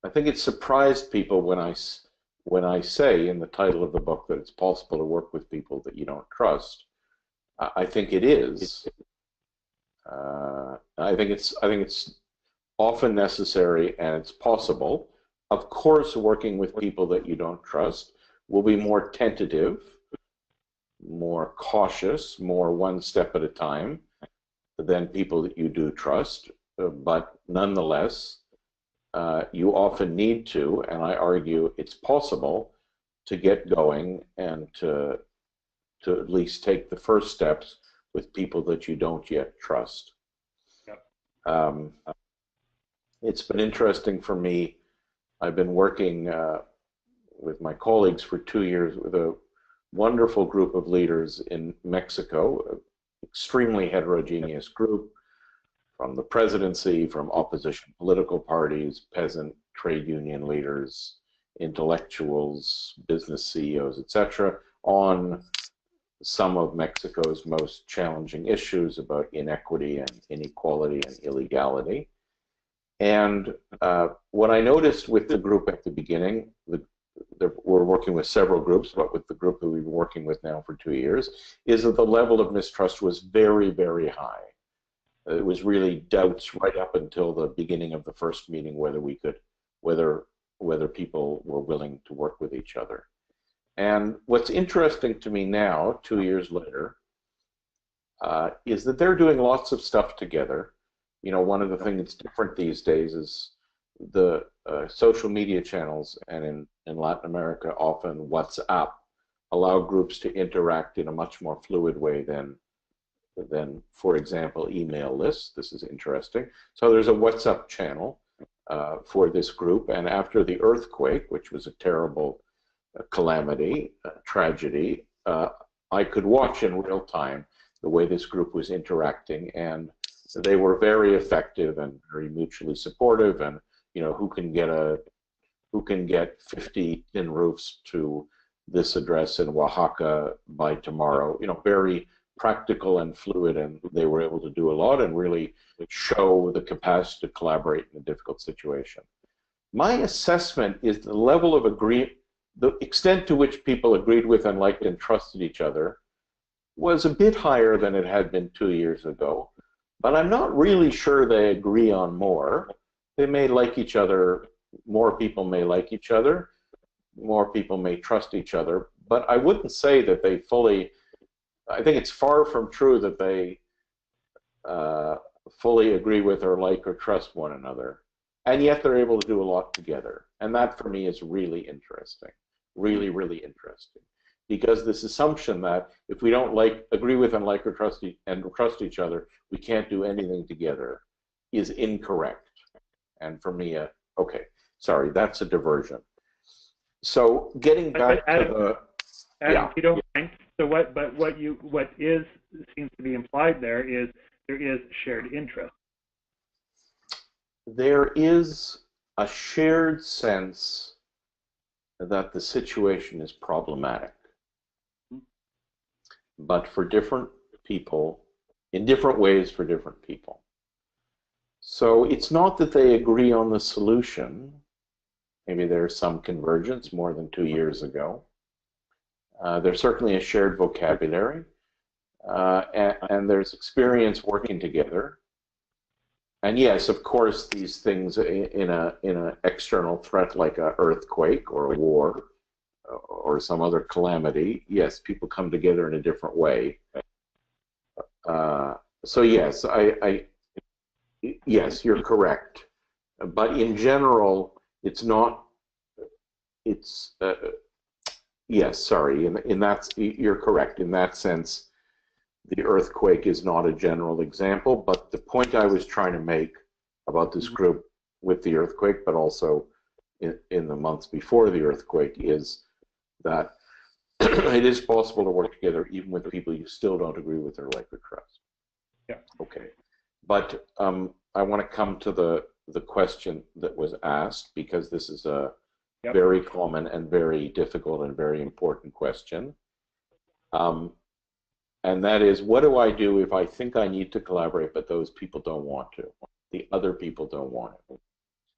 I think it surprised people when I say in the title of the book that it's possible to work with people that you don't trust. I think it is. I think it's often necessary and it's possible. Of course, working with people that you don't trust will be more tentative, more cautious, more one step at a time than people that you do trust. But nonetheless, you often need to, and I argue it's possible to get going and to at least take the first steps with people that you don't yet trust. Yep. It's been interesting for me. I've been working with my colleagues for 2 years with a wonderful group of leaders in Mexico, an extremely heterogeneous group, from the presidency, from opposition political parties, peasant trade union leaders, intellectuals, business CEOs, etc., on some of Mexico's most challenging issues about inequity and inequality and illegality. And what I noticed with the group at the beginning, we're working with several groups, but with the group that we've been working with now for 2 years, is that the level of mistrust was very, very high. It was really doubts right up until the beginning of the first meeting whether people were willing to work with each other. And what's interesting to me now, 2 years later, is that they're doing lots of stuff together. You know, one of the things that's different these days is the social media channels, and in Latin America, often WhatsApp, allow groups to interact in a much more fluid way than, for example, email lists. This is interesting. So there's a WhatsApp channel for this group, and after the earthquake, which was a terrible calamity, tragedy, I could watch in real time the way this group was interacting, and they were very effective and very mutually supportive. And you know, who can get 50 tin roofs to this address in Oaxaca by tomorrow? You know, very practical and fluid, and they were able to do a lot and really show the capacity to collaborate in a difficult situation. My assessment is the level of agreement, the extent to which people agreed with and liked and trusted each other was a bit higher than it had been 2 years ago, but I'm not really sure they agree on more. They may like each other, more people may like each other, more people may trust each other, but I wouldn't say that they fully, I think it's far from true that they fully agree with or like or trust one another, and yet they're able to do a lot together. And that for me is really interesting, really, really interesting. Because this assumption that if we don't agree with and like or trust each other, we can't do anything together is incorrect. And for me, okay, sorry, that's a diversion. So getting back to the Adam, if you don't mind. So what seems to be implied there is shared interest. There is a shared sense that the situation is problematic, but for different people, in different ways for different people. So it's not that they agree on the solution. Maybe there's some convergence more than 2 years ago. There's certainly a shared vocabulary, and there's experience working together. And yes, of course, these things in an external threat like an earthquake or a war or some other calamity, yes, people come together in a different way. So yes, Yes, you're correct. But in general, it's not, it's, yes, sorry, in that, you're correct. In that sense, the earthquake is not a general example, but the point I was trying to make about this group with the earthquake, but also in the months before the earthquake, is that it is possible to work together even with people you still don't agree with or like or trust. Yeah. Okay. But I want to come to the question that was asked, because this is a very common and very difficult and very important question. And that is, what do I do if I think I need to collaborate, but those people don't want to? The other people don't want it.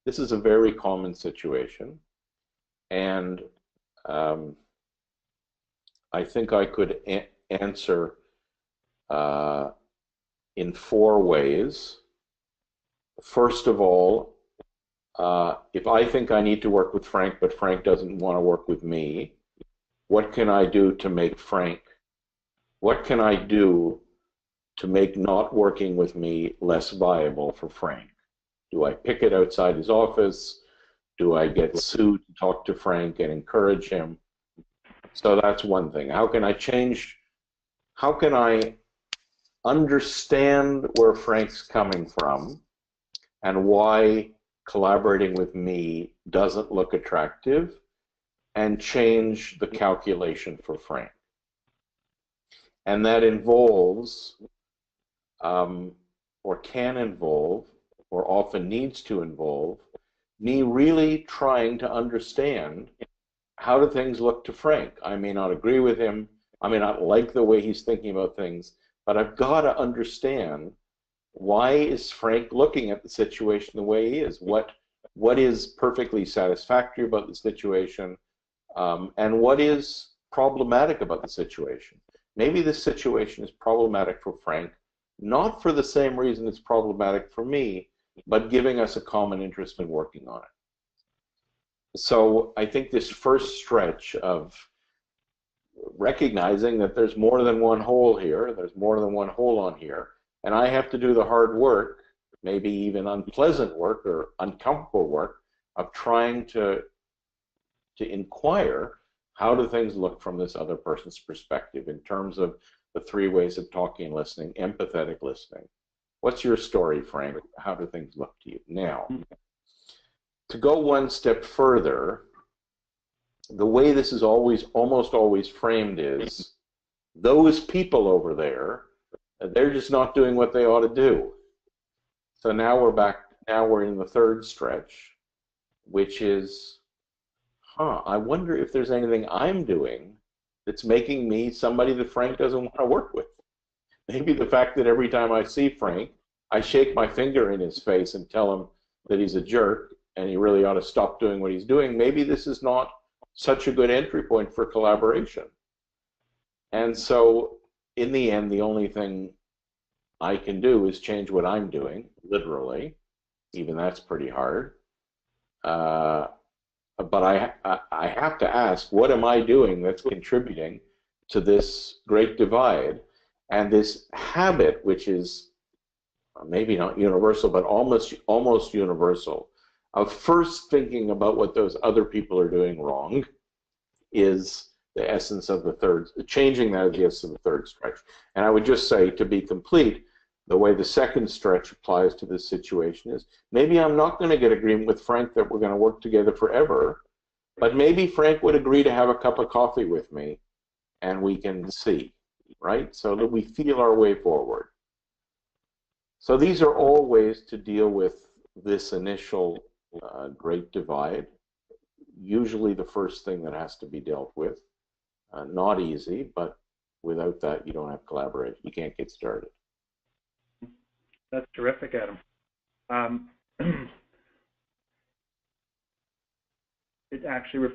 This is a very common situation. And I think I could answer in 4 ways. First of all, if I think I need to work with Frank, but Frank doesn't want to work with me, what can I do to make Frank? What can I do to make not working with me less viable for Frank? Do I picket outside his office? Do I get Sue to talk to Frank and encourage him? So that's one thing. How can I change? How can I understand where Frank's coming from and why collaborating with me doesn't look attractive, and change the calculation for Frank? And that involves, or can involve, or often needs to involve, me really trying to understand, how do things look to Frank? I may not agree with him, I may not like the way he's thinking about things, but I've got to understand, why is Frank looking at the situation the way he is? What is perfectly satisfactory about the situation, and what is problematic about the situation? Maybe this situation is problematic for Frank, not for the same reason it's problematic for me, but giving us a common interest in working on it. So I think this first stretch of recognizing that there's more than one hole here, there's more than one hole on here, and I have to do the hard work, maybe even unpleasant work or uncomfortable work, of trying to inquire, how do things look from this other person's perspective in terms of the 3 ways of talking and listening, empathetic listening. What's your story, Frank? How do things look to you? Now, to go one step further, the way this is almost always framed is, those people over there, they're just not doing what they ought to do. So now we're in the 3rd stretch, which is, I wonder if there's anything I'm doing that's making me somebody that Frank doesn't want to work with. Maybe the fact that every time I see Frank, I shake my finger in his face and tell him that he's a jerk and he really ought to stop doing what he's doing. Maybe this is not such a good entry point for collaboration. And so, in the end, the only thing I can do is change what I'm doing, literally. Even that's pretty hard. But I have to ask, what am I doing that's contributing to this great divide and this habit, which is maybe not universal, but almost universal, of first thinking about what those other people are doing wrong, is the essence of the third, changing that is the essence of the 3rd stretch. And I would just say, to be complete, the way the 2nd stretch applies to this situation is, maybe I'm not going to get agreement with Frank that we're going to work together forever, but maybe Frank would agree to have a cup of coffee with me and we can see, right? So that we feel our way forward. So these are all ways to deal with this initial great divide. Usually the first thing that has to be dealt with. Not easy, but without that you don't have collaboration. You can't get started. That's terrific, Adam. It actually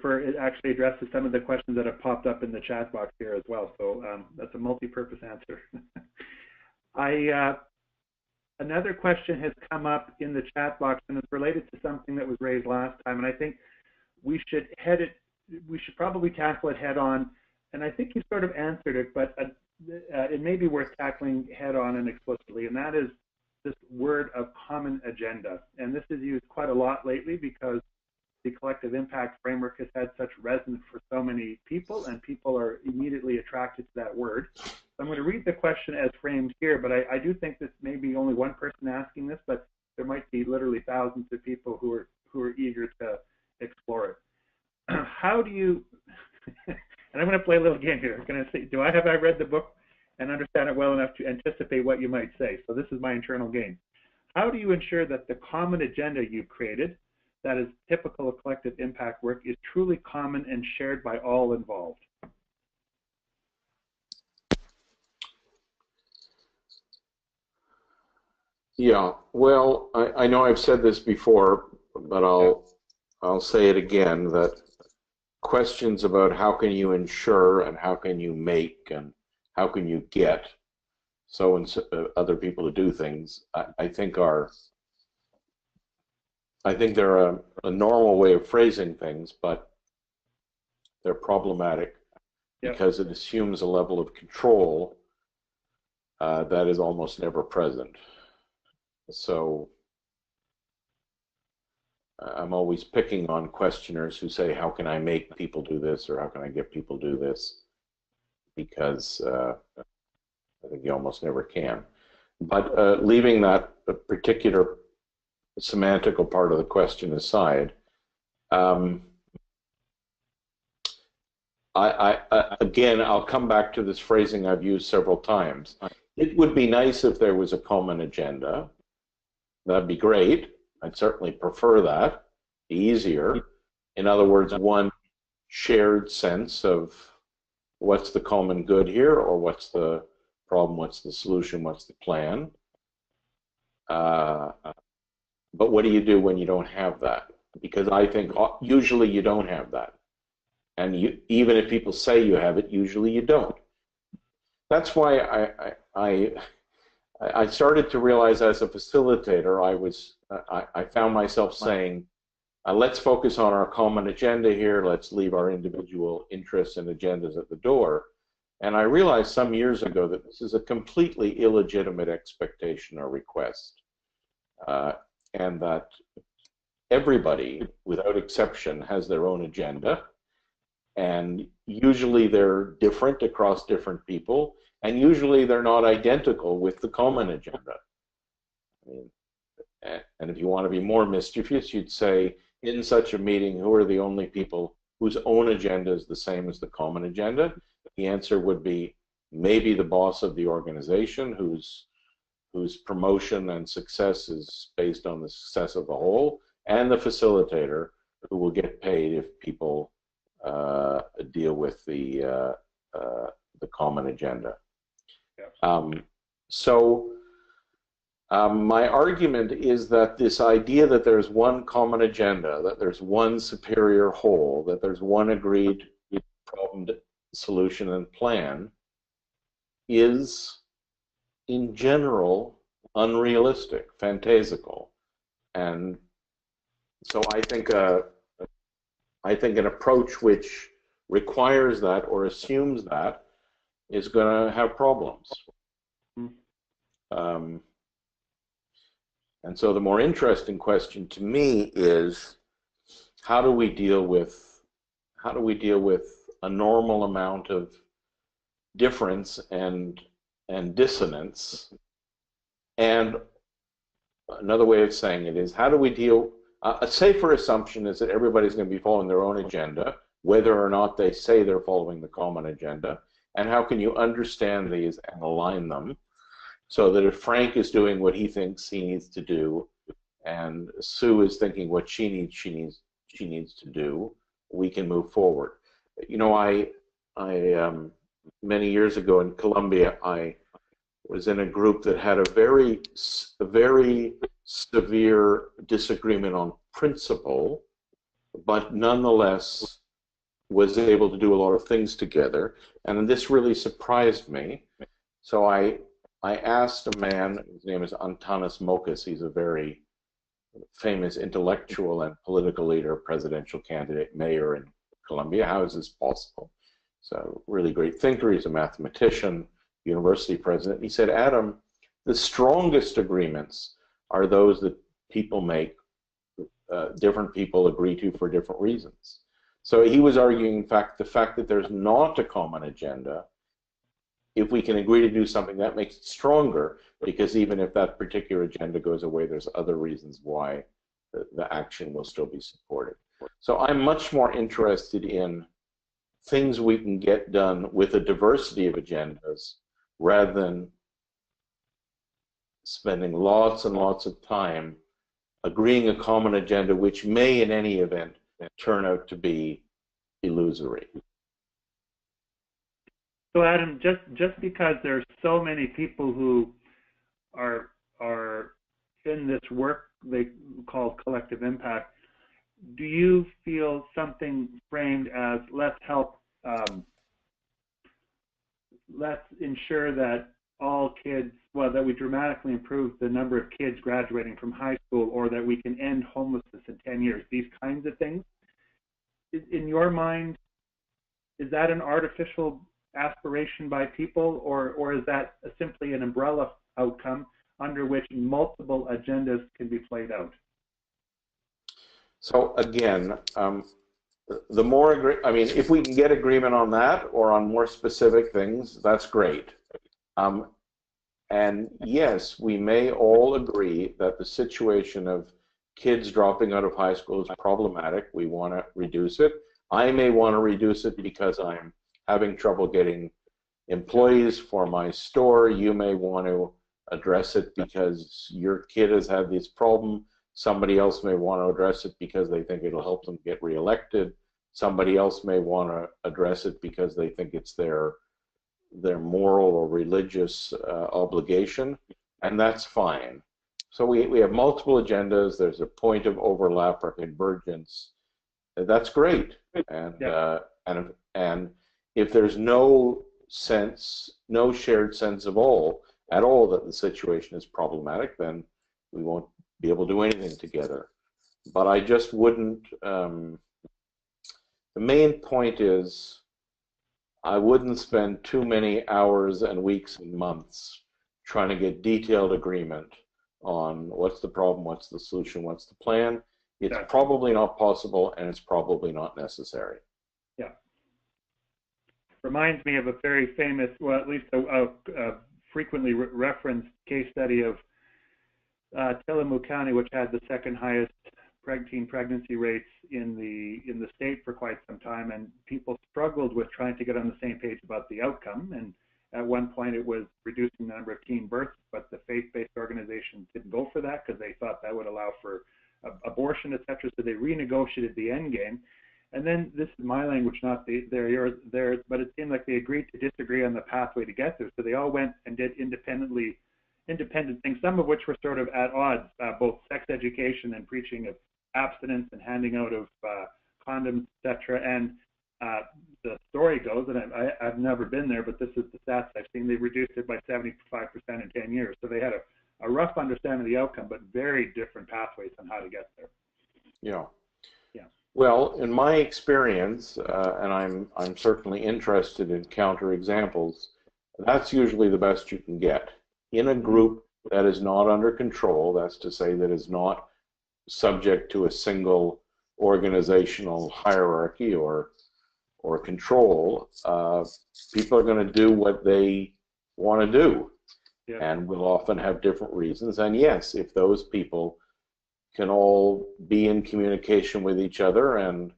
addresses some of the questions that have popped up in the chat box here as well. So that's a multi-purpose answer. Another question has come up in the chat box, and it's related to something that was raised last time. And I think we should probably tackle it head on. And I think you sort of answered it, but it may be worth tackling head on and explicitly. And that is this word of common agenda. And this is used quite a lot lately because the collective impact framework has had such resonance for so many people, and people are immediately attracted to that word. So I'm going to read the question as framed here, but I do think this may be only one person asking this, but there might be literally thousands of people who are eager to explore it. How do you, and I'm going to play a little game here. I'm going to say, have I read the book and understand it well enough to anticipate what you might say? So this is my internal game. How do you ensure that the common agenda you've created, that is typical of collective impact work, is truly common and shared by all involved? Yeah, well, I know I've said this before, but I'll say it again, that questions about how can you ensure and how can you make and how can you get so and so, other people to do things, I think they're a normal way of phrasing things, but they're problematic because it assumes a level of control that is almost never present. So I'm always picking on questioners who say, how can I make people do this, or how can I get people to do this? Because I think you almost never can. But leaving that particular semantical part of the question aside, again, I'll come back to this phrasing I've used several times. It would be nice if there was a common agenda. That'd be great. I'd certainly prefer that. Easier. In other words, one shared sense of what's the common good here, or what's the problem, what's the solution, what's the plan. But what do you do when you don't have that? Because I think usually you don't have that. And even if people say you have it, usually you don't. That's why I started to realize as a facilitator, I found myself saying, let's focus on our common agenda here, let's leave our individual interests and agendas at the door. And I realized some years ago that this is a completely illegitimate expectation or request, and that everybody, without exception, has their own agenda, and usually they're different across different people, and usually they're not identical with the common agenda. I mean, and if you want to be more mischievous, you'd say, in such a meeting, who are the only people whose own agenda is the same as the common agenda? The answer would be maybe the boss of the organization, whose promotion and success is based on the success of the whole, and the facilitator, who will get paid if people deal with the common agenda. My argument is that this idea that there's one common agenda, that there's one superior whole, that there's one agreed problem, solution, and plan is, in general, unrealistic, fantastical. And so I think an approach which requires that or assumes that is going to have problems. And so the more interesting question to me is, how do we deal with a normal amount of difference and dissonance? And another way of saying it is, how do we deal? A safer assumption is that everybody's going to be following their own agenda, whether or not they say they're following the common agenda. And how can you understand these and align them so that if Frank is doing what he thinks he needs to do, and Sue is thinking what she needs to do, we can move forward. You know, I many years ago in Colombia, I was in a group that had a very severe disagreement on principle, but nonetheless was able to do a lot of things together, and this really surprised me. So I asked a man, his name is Antanas Mokas, he's a very famous intellectual and political leader, presidential candidate, mayor in Colombia. How is this possible? He's a really great thinker, he's a mathematician, university president. He said, Adam, the strongest agreements are those that people make, different people agree to for different reasons. So he was arguing, in fact, the fact that there's not a common agenda, if we can agree to do something, that makes it stronger, because even if that particular agenda goes away, there's other reasons why the action will still be supported. So I'm much more interested in things we can get done with a diversity of agendas rather than spending lots and lots of time agreeing a common agenda, which may in any event turn out to be illusory. So Adam, just because there's so many people who are in this work they call collective impact, do you feel something framed as let's ensure that all kids, well, that we dramatically improve the number of kids graduating from high school, or that we can end homelessness in 10 years, these kinds of things? In your mind, is that an artificial aspiration by people, or is that simply an umbrella outcome under which multiple agendas can be played out? So again, the more I mean, if we can get agreement on that or on more specific things, that's great. And yes, we may all agree that the situation of kids dropping out of high school is problematic. We want to reduce it. I may want to reduce it because I'm having trouble getting employees for my store. You may want to address it because your kid has had this problem. Somebody else may want to address it because they think it'll help them get reelected. Somebody else may want to address it because they think it's their moral or religious obligation, and that's fine. So we have multiple agendas. There's a point of overlap or convergence. That's great. And and if there's no shared sense at all that the situation is problematic, then we won't be able to do anything together. But I just wouldn't. The main point is, I wouldn't spend too many hours and weeks and months trying to get detailed agreement on what's the problem, what's the solution, what's the plan. It's probably not possible, and it's probably not necessary. Yeah. Reminds me of a very famous, well, at least a frequently referenced case study of Tillamook County, which had the second highest teen pregnancy rates in the state for quite some time, and people struggled with trying to get on the same page about the outcome. And at one point it was reducing the number of teen births, but the faith-based organizations didn't go for that because they thought that would allow for abortion, etc. So they renegotiated the end game. And then, this is my language, not theirs, but it seemed like they agreed to disagree on the pathway to get there. So they all went and did independent things, some of which were sort of at odds, both sex education and preaching of abstinence and handing out of condoms, etc. And the story goes, and I've never been there, but this is the stats I've seen, they reduced it by 75% in 10 years. So they had a rough understanding of the outcome, but very different pathways on how to get there. Yeah. Well, in my experience, and I'm certainly interested in counterexamples, that's usually the best you can get. In a group that is not under control, that's to say that is not subject to a single organizational hierarchy or control, people are going to do what they want to do, and will often have different reasons. And yes, if those people can all be in communication with each other and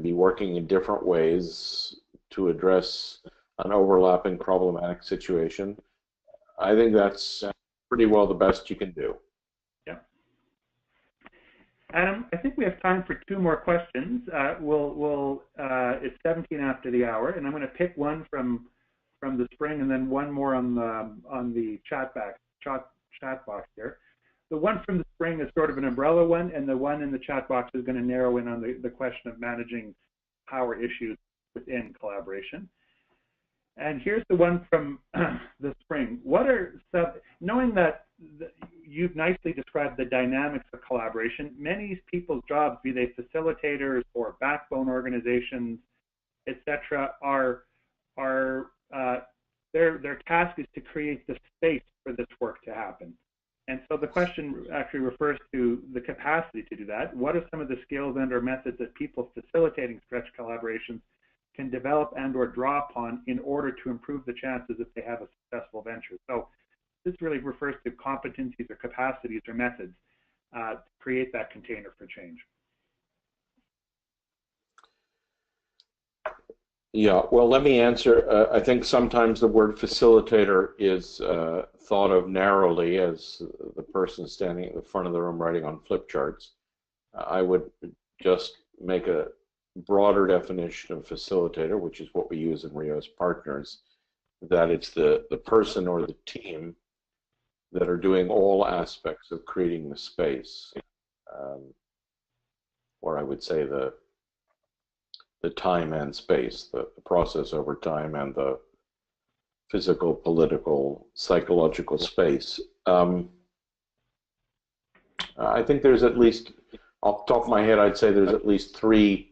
be working in different ways to address an overlapping problematic situation, I think that's pretty well the best you can do. Yeah. Adam, I think we have time for two more questions. It's 17 after the hour, and I'm going to pick one from the spring and then one more on the chat box here. The one from the spring is sort of an umbrella one, and the one in the chat box is going to narrow in on the question of managing power issues within collaboration. And here's the one from the spring. Knowing that you've nicely described the dynamics of collaboration, many people's jobs, be they facilitators or backbone organizations, etc., are their task is to create the space for this work to happen. And so the question actually refers to the capacity to do that. What are some of the skills and or methods that people facilitating stretch collaborations can develop and or draw upon in order to improve the chances that they have a successful venture? So this really refers to competencies or capacities or methods to create that container for change. Yeah, well, let me answer. I think sometimes the word facilitator is thought of narrowly as the person standing at the front of the room writing on flip charts. I would just make a broader definition of facilitator, which is what we use in Rio's Partners, that it's the person or the team that are doing all aspects of creating the space, or I would say the time and space, the process over time and the physical, political, psychological space. I think there's at least, off the top of my head, I'd say there's at least 3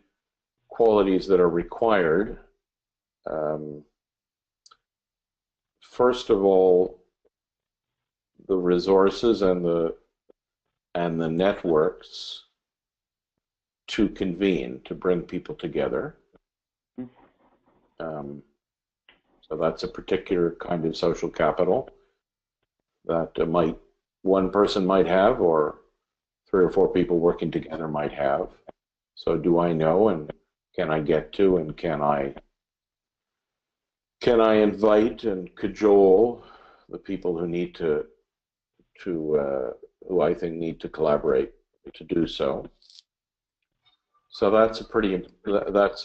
qualities that are required. First of all, the resources and the networks to convene, to bring people together. So that's a particular kind of social capital that one person might have, or 3 or 4 people working together might have. So do I know, and can I get to, and can I invite and cajole the people who need who I think need to collaborate to do so. So that's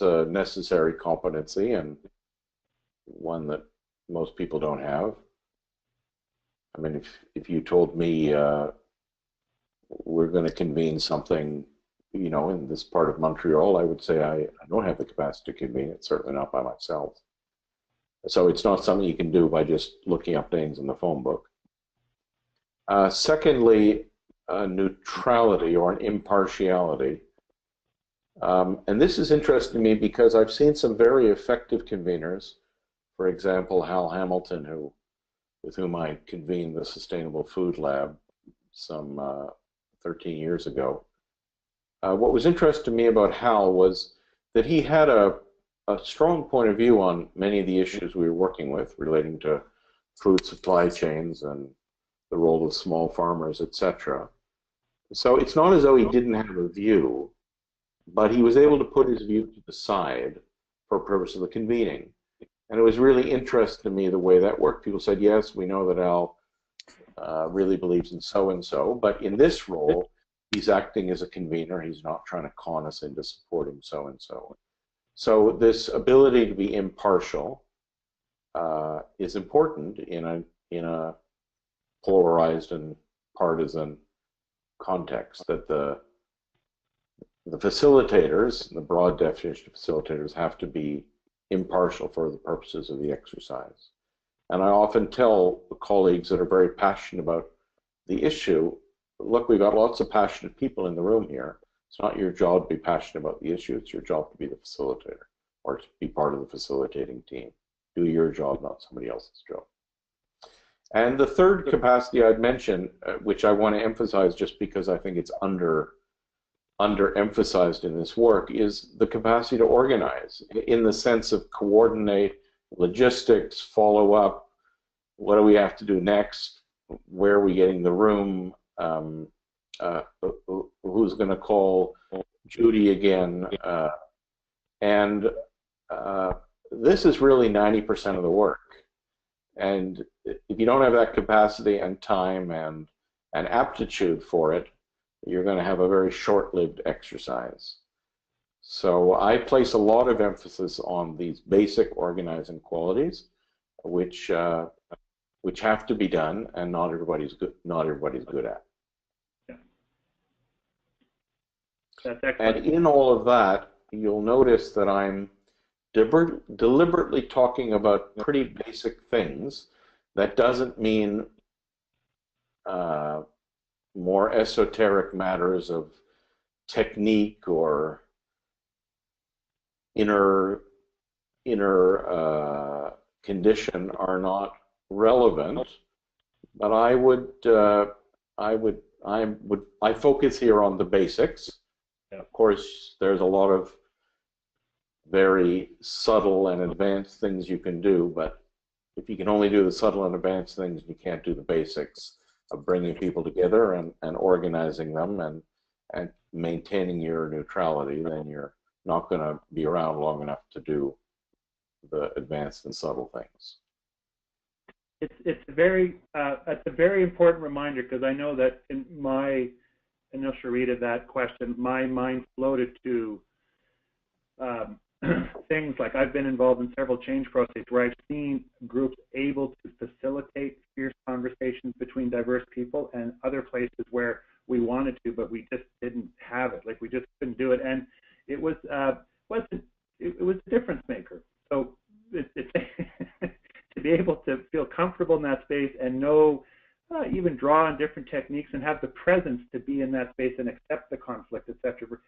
a necessary competency, and one that most people don't have. I mean, if you told me we're going to convene something, in this part of Montreal, I would say I don't have the capacity to convene it, certainly not by myself. So it's not something you can do by just looking up names in the phone book. Secondly, neutrality or an impartiality. And this is interesting to me because I've seen some very effective conveners. For example, Hal Hamilton, with whom I convened the Sustainable Food Lab some 13 years ago. What was interesting to me about Hal was that he had a strong point of view on many of the issues we were working with relating to food supply chains and the role of small farmers, etc. So it's not as though he didn't have a view, but he was able to put his view to the side for purpose of the convening. And it was really interesting to me the way that worked. People said, yes, we know that Al really believes in so-and-so, but in this role, he's acting as a convener. He's not trying to con us into supporting so-and-so. So this ability to be impartial is important in a polarized and partisan context, that the facilitators, the broad definition of facilitators, have to be impartial for the purposes of the exercise. And I often tell colleagues that are very passionate about the issue, look, we've got lots of passionate people in the room here. It's not your job to be passionate about the issue, it's your job to be the facilitator or to be part of the facilitating team. Do your job, not somebody else's job. And the third capacity I'd mention, which I want to emphasize just because I think it's underemphasized in this work, is the capacity to organize in the sense of coordinate, logistics, follow up, what do we have to do next, where are we getting the room, who's going to call Judy again, and this is really 90% of the work. And if you don't have that capacity and time and aptitude for it, you're going to have a very short-lived exercise. So I place a lot of emphasis on these basic organizing qualities, which have to be done, and not everybody's good at. Yeah. That's excellent. And in all of that, you'll notice that I'm deliberately talking about pretty basic things. That doesn't mean more esoteric matters of technique or inner condition are not relevant, but I focus here on the basics. Of course, there's a lot of very subtle and advanced things you can do, but if you can only do the subtle and advanced things, you can't do the basics of bringing people together and organizing them and maintaining your neutrality, then you're not going to be around long enough to do the advanced and subtle things. It's a very important reminder, because I know that in my initial read of that question, my mind floated to things like, I've been involved in several change processes where I've seen groups able to facilitate fierce conversations between diverse people, and other places where we wanted to, but we just didn't have it. Like, we just couldn't do it, and it was a difference maker. So it's to be able to feel comfortable in that space and know, even draw on different techniques and have the presence to be in that space and accept the conflict, etc.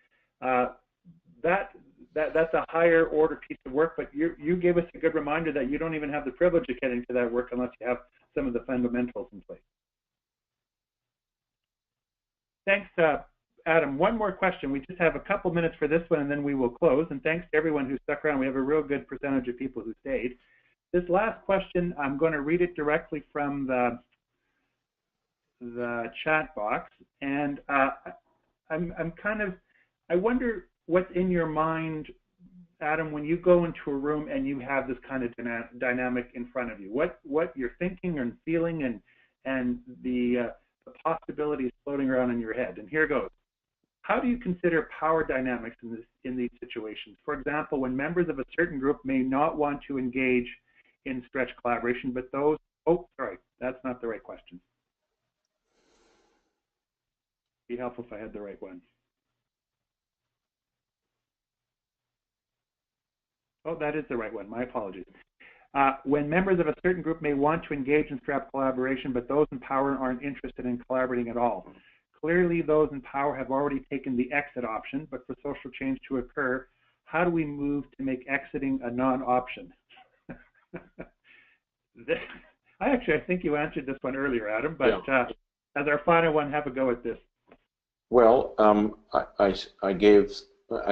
That's a higher order piece of work, but you gave us a good reminder that you don't even have the privilege of getting to that work unless you have some of the fundamentals in place. Thanks, Adam. One more question. We just have a couple minutes for this one, and then we will close. And thanks to everyone who stuck around. We have a real good percentage of people who stayed. This last question, I'm going to read it directly from the chat box, and I wonder what's in your mind, Adam, when you go into a room and you have this kind of dynamic in front of you. What you're thinking and feeling, and the possibilities floating around in your head. And here goes. How do you consider power dynamics in these situations? For example, when members of a certain group may not want to engage in stretch collaboration, but those, oh, sorry, that's not the right question. It'd be helpful if I had the right one. Oh, that is the right one. My apologies. When members of a certain group may want to engage in stretch collaboration, but those in power aren't interested in collaborating at all. Clearly, those in power have already taken the exit option, but for social change to occur, how do we move to make exiting a non-option? I think you answered this one earlier, Adam, but yeah. As our final one, have a go at this. Well, I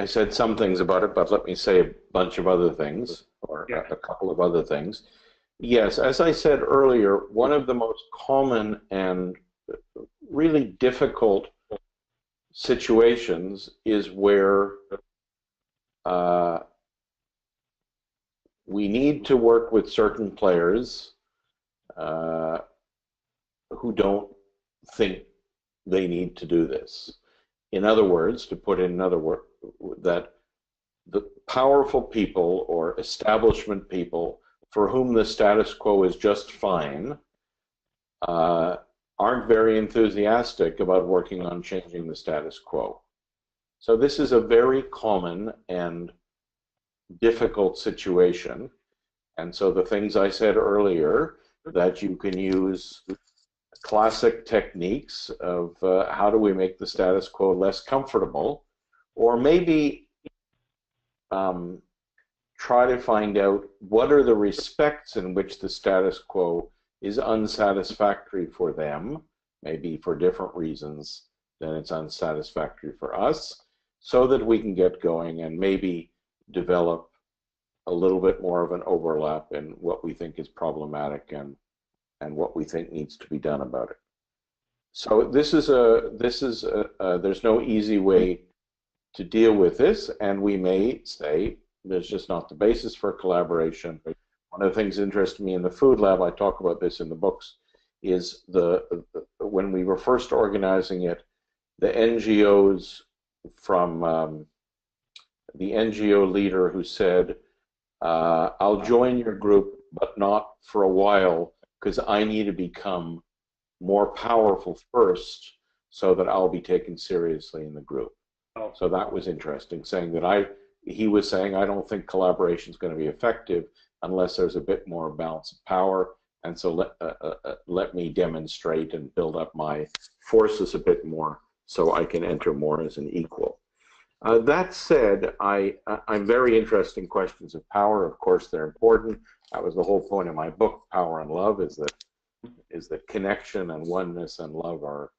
said some things about it, but let me say a bunch of other things, or yeah, a couple of other things. Yes, as I said earlier, one of the most common and really difficult situations is where we need to work with certain players who don't think they need to do this. In other words, to put in another word, that the powerful people or establishment people for whom the status quo is just fine aren't very enthusiastic about working on changing the status quo. So this is a very common and difficult situation. And so the things I said earlier, that you can use classic techniques of how do we make the status quo less comfortable, or maybe try to find out what are the respects in which the status quo is unsatisfactory for them, maybe for different reasons than it's unsatisfactory for us, so that we can get going and maybe develop a little bit more of an overlap in what we think is problematic and what we think needs to be done about it. So there's no easy way to deal with this, and we may say there's just not the basis for collaboration. One of the things that interested me in the food lab, I talk about this in the books, is when we were first organizing it, the NGOs from the NGO leader who said, I'll join your group, but not for a while, because I need to become more powerful first so that I'll be taken seriously in the group. Oh. So that was interesting, saying that he was saying, I don't think collaboration is going to be effective unless there's a bit more balance of power, and so let me demonstrate and build up my forces a bit more so I can enter more as an equal. That said, I'm very interested in questions of power. Of course, they're important. That was the whole point of my book, Power and Love, is that connection and oneness and love are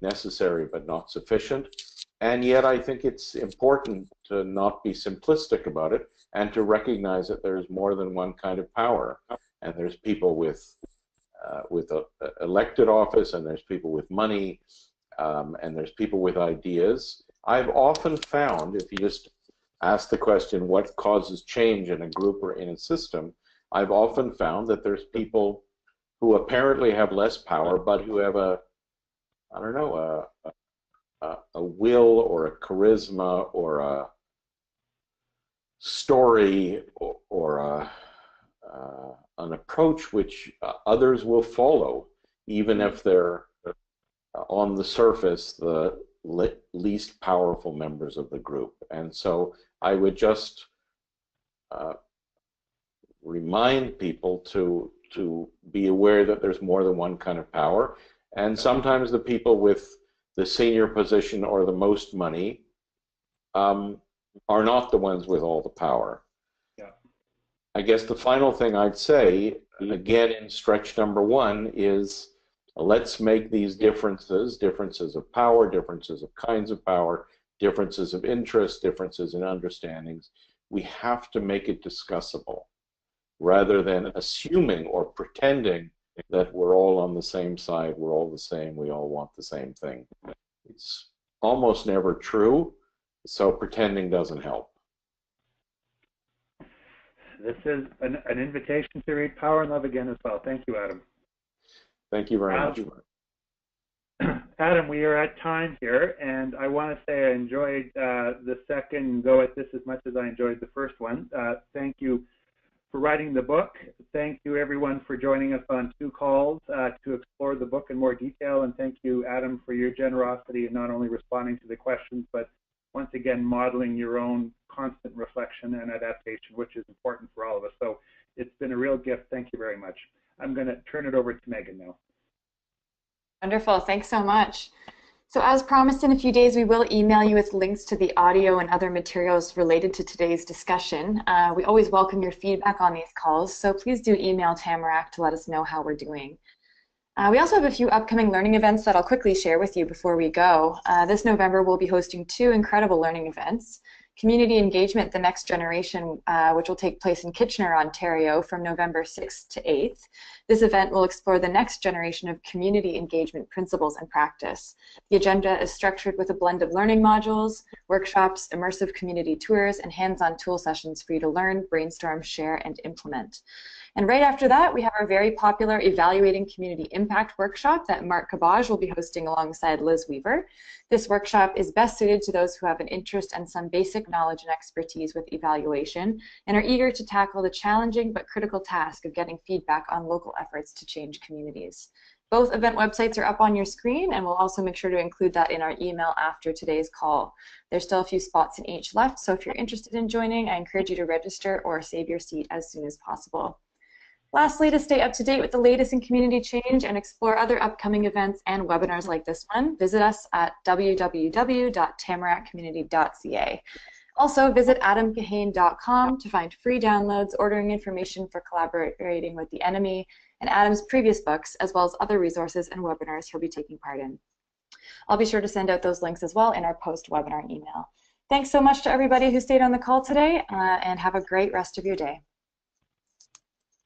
necessary but not sufficient. And yet I think it's important to not be simplistic about it and to recognize that there's more than one kind of power. And there's people with elected office, and there's people with money, and there's people with ideas. I've often found, if you just ask the question, what causes change in a group or in a system, I've often found that there's people who apparently have less power, but who have a will or a charisma or a story or an approach which others will follow, even if they're on the surface the least powerful members of the group. And so I would just remind people to be aware that there's more than one kind of power, and sometimes the people with the senior position or the most money are not the ones with all the power. Yeah. I guess the final thing I'd say, again in stretch number one, is let's make these differences of power, differences of kinds of power, differences of interest, differences in understandings. We have to make it discussable, rather than assuming or pretending that we're all on the same side, we're all the same, we all want the same thing. It's almost never true, so pretending doesn't help. This is an invitation to read Power and Love again as well. Thank you, Adam. Thank you very much. Adam, we are at time here, and I want to say I enjoyed the second go at this as much as I enjoyed the first one. Thank you for writing the book. Thank you, everyone, for joining us on 2 calls to explore the book in more detail, and thank you, Adam, for your generosity in not only responding to the questions, but once again modeling your own constant reflection and adaptation, which is important for all of us. So it's been a real gift. Thank you very much. I'm going to turn it over to Megan now. Wonderful. Thanks so much. So as promised, in a few days, we will email you with links to the audio and other materials related to today's discussion. We always welcome your feedback on these calls, so please do email Tamarack to let us know how we're doing. We also have a few upcoming learning events that I'll quickly share with you before we go. This November, we'll be hosting 2 incredible learning events. Community Engagement, the Next Generation, which will take place in Kitchener, Ontario from November 6th to 8th. This event will explore the next generation of community engagement principles and practice. The agenda is structured with a blend of learning modules, workshops, immersive community tours, and hands-on tool sessions for you to learn, brainstorm, share, and implement. And right after that, we have our very popular Evaluating Community Impact workshop that Mark Cabaj will be hosting alongside Liz Weaver. This workshop is best suited to those who have an interest and some basic knowledge and expertise with evaluation and are eager to tackle the challenging but critical task of getting feedback on local efforts to change communities. Both event websites are up on your screen, and we'll also make sure to include that in our email after today's call. There's still a few spots in each left, so if you're interested in joining, I encourage you to register or save your seat as soon as possible. Lastly, to stay up to date with the latest in community change and explore other upcoming events and webinars like this one, visit us at www.tamarackcommunity.ca. Also, visit adamkahane.com to find free downloads, ordering information for collaborating with the enemy, and Adam's previous books, as well as other resources and webinars he'll be taking part in. I'll be sure to send out those links as well in our post-webinar email. Thanks so much to everybody who stayed on the call today, and have a great rest of your day.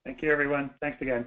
Thank you, everyone. Thanks again.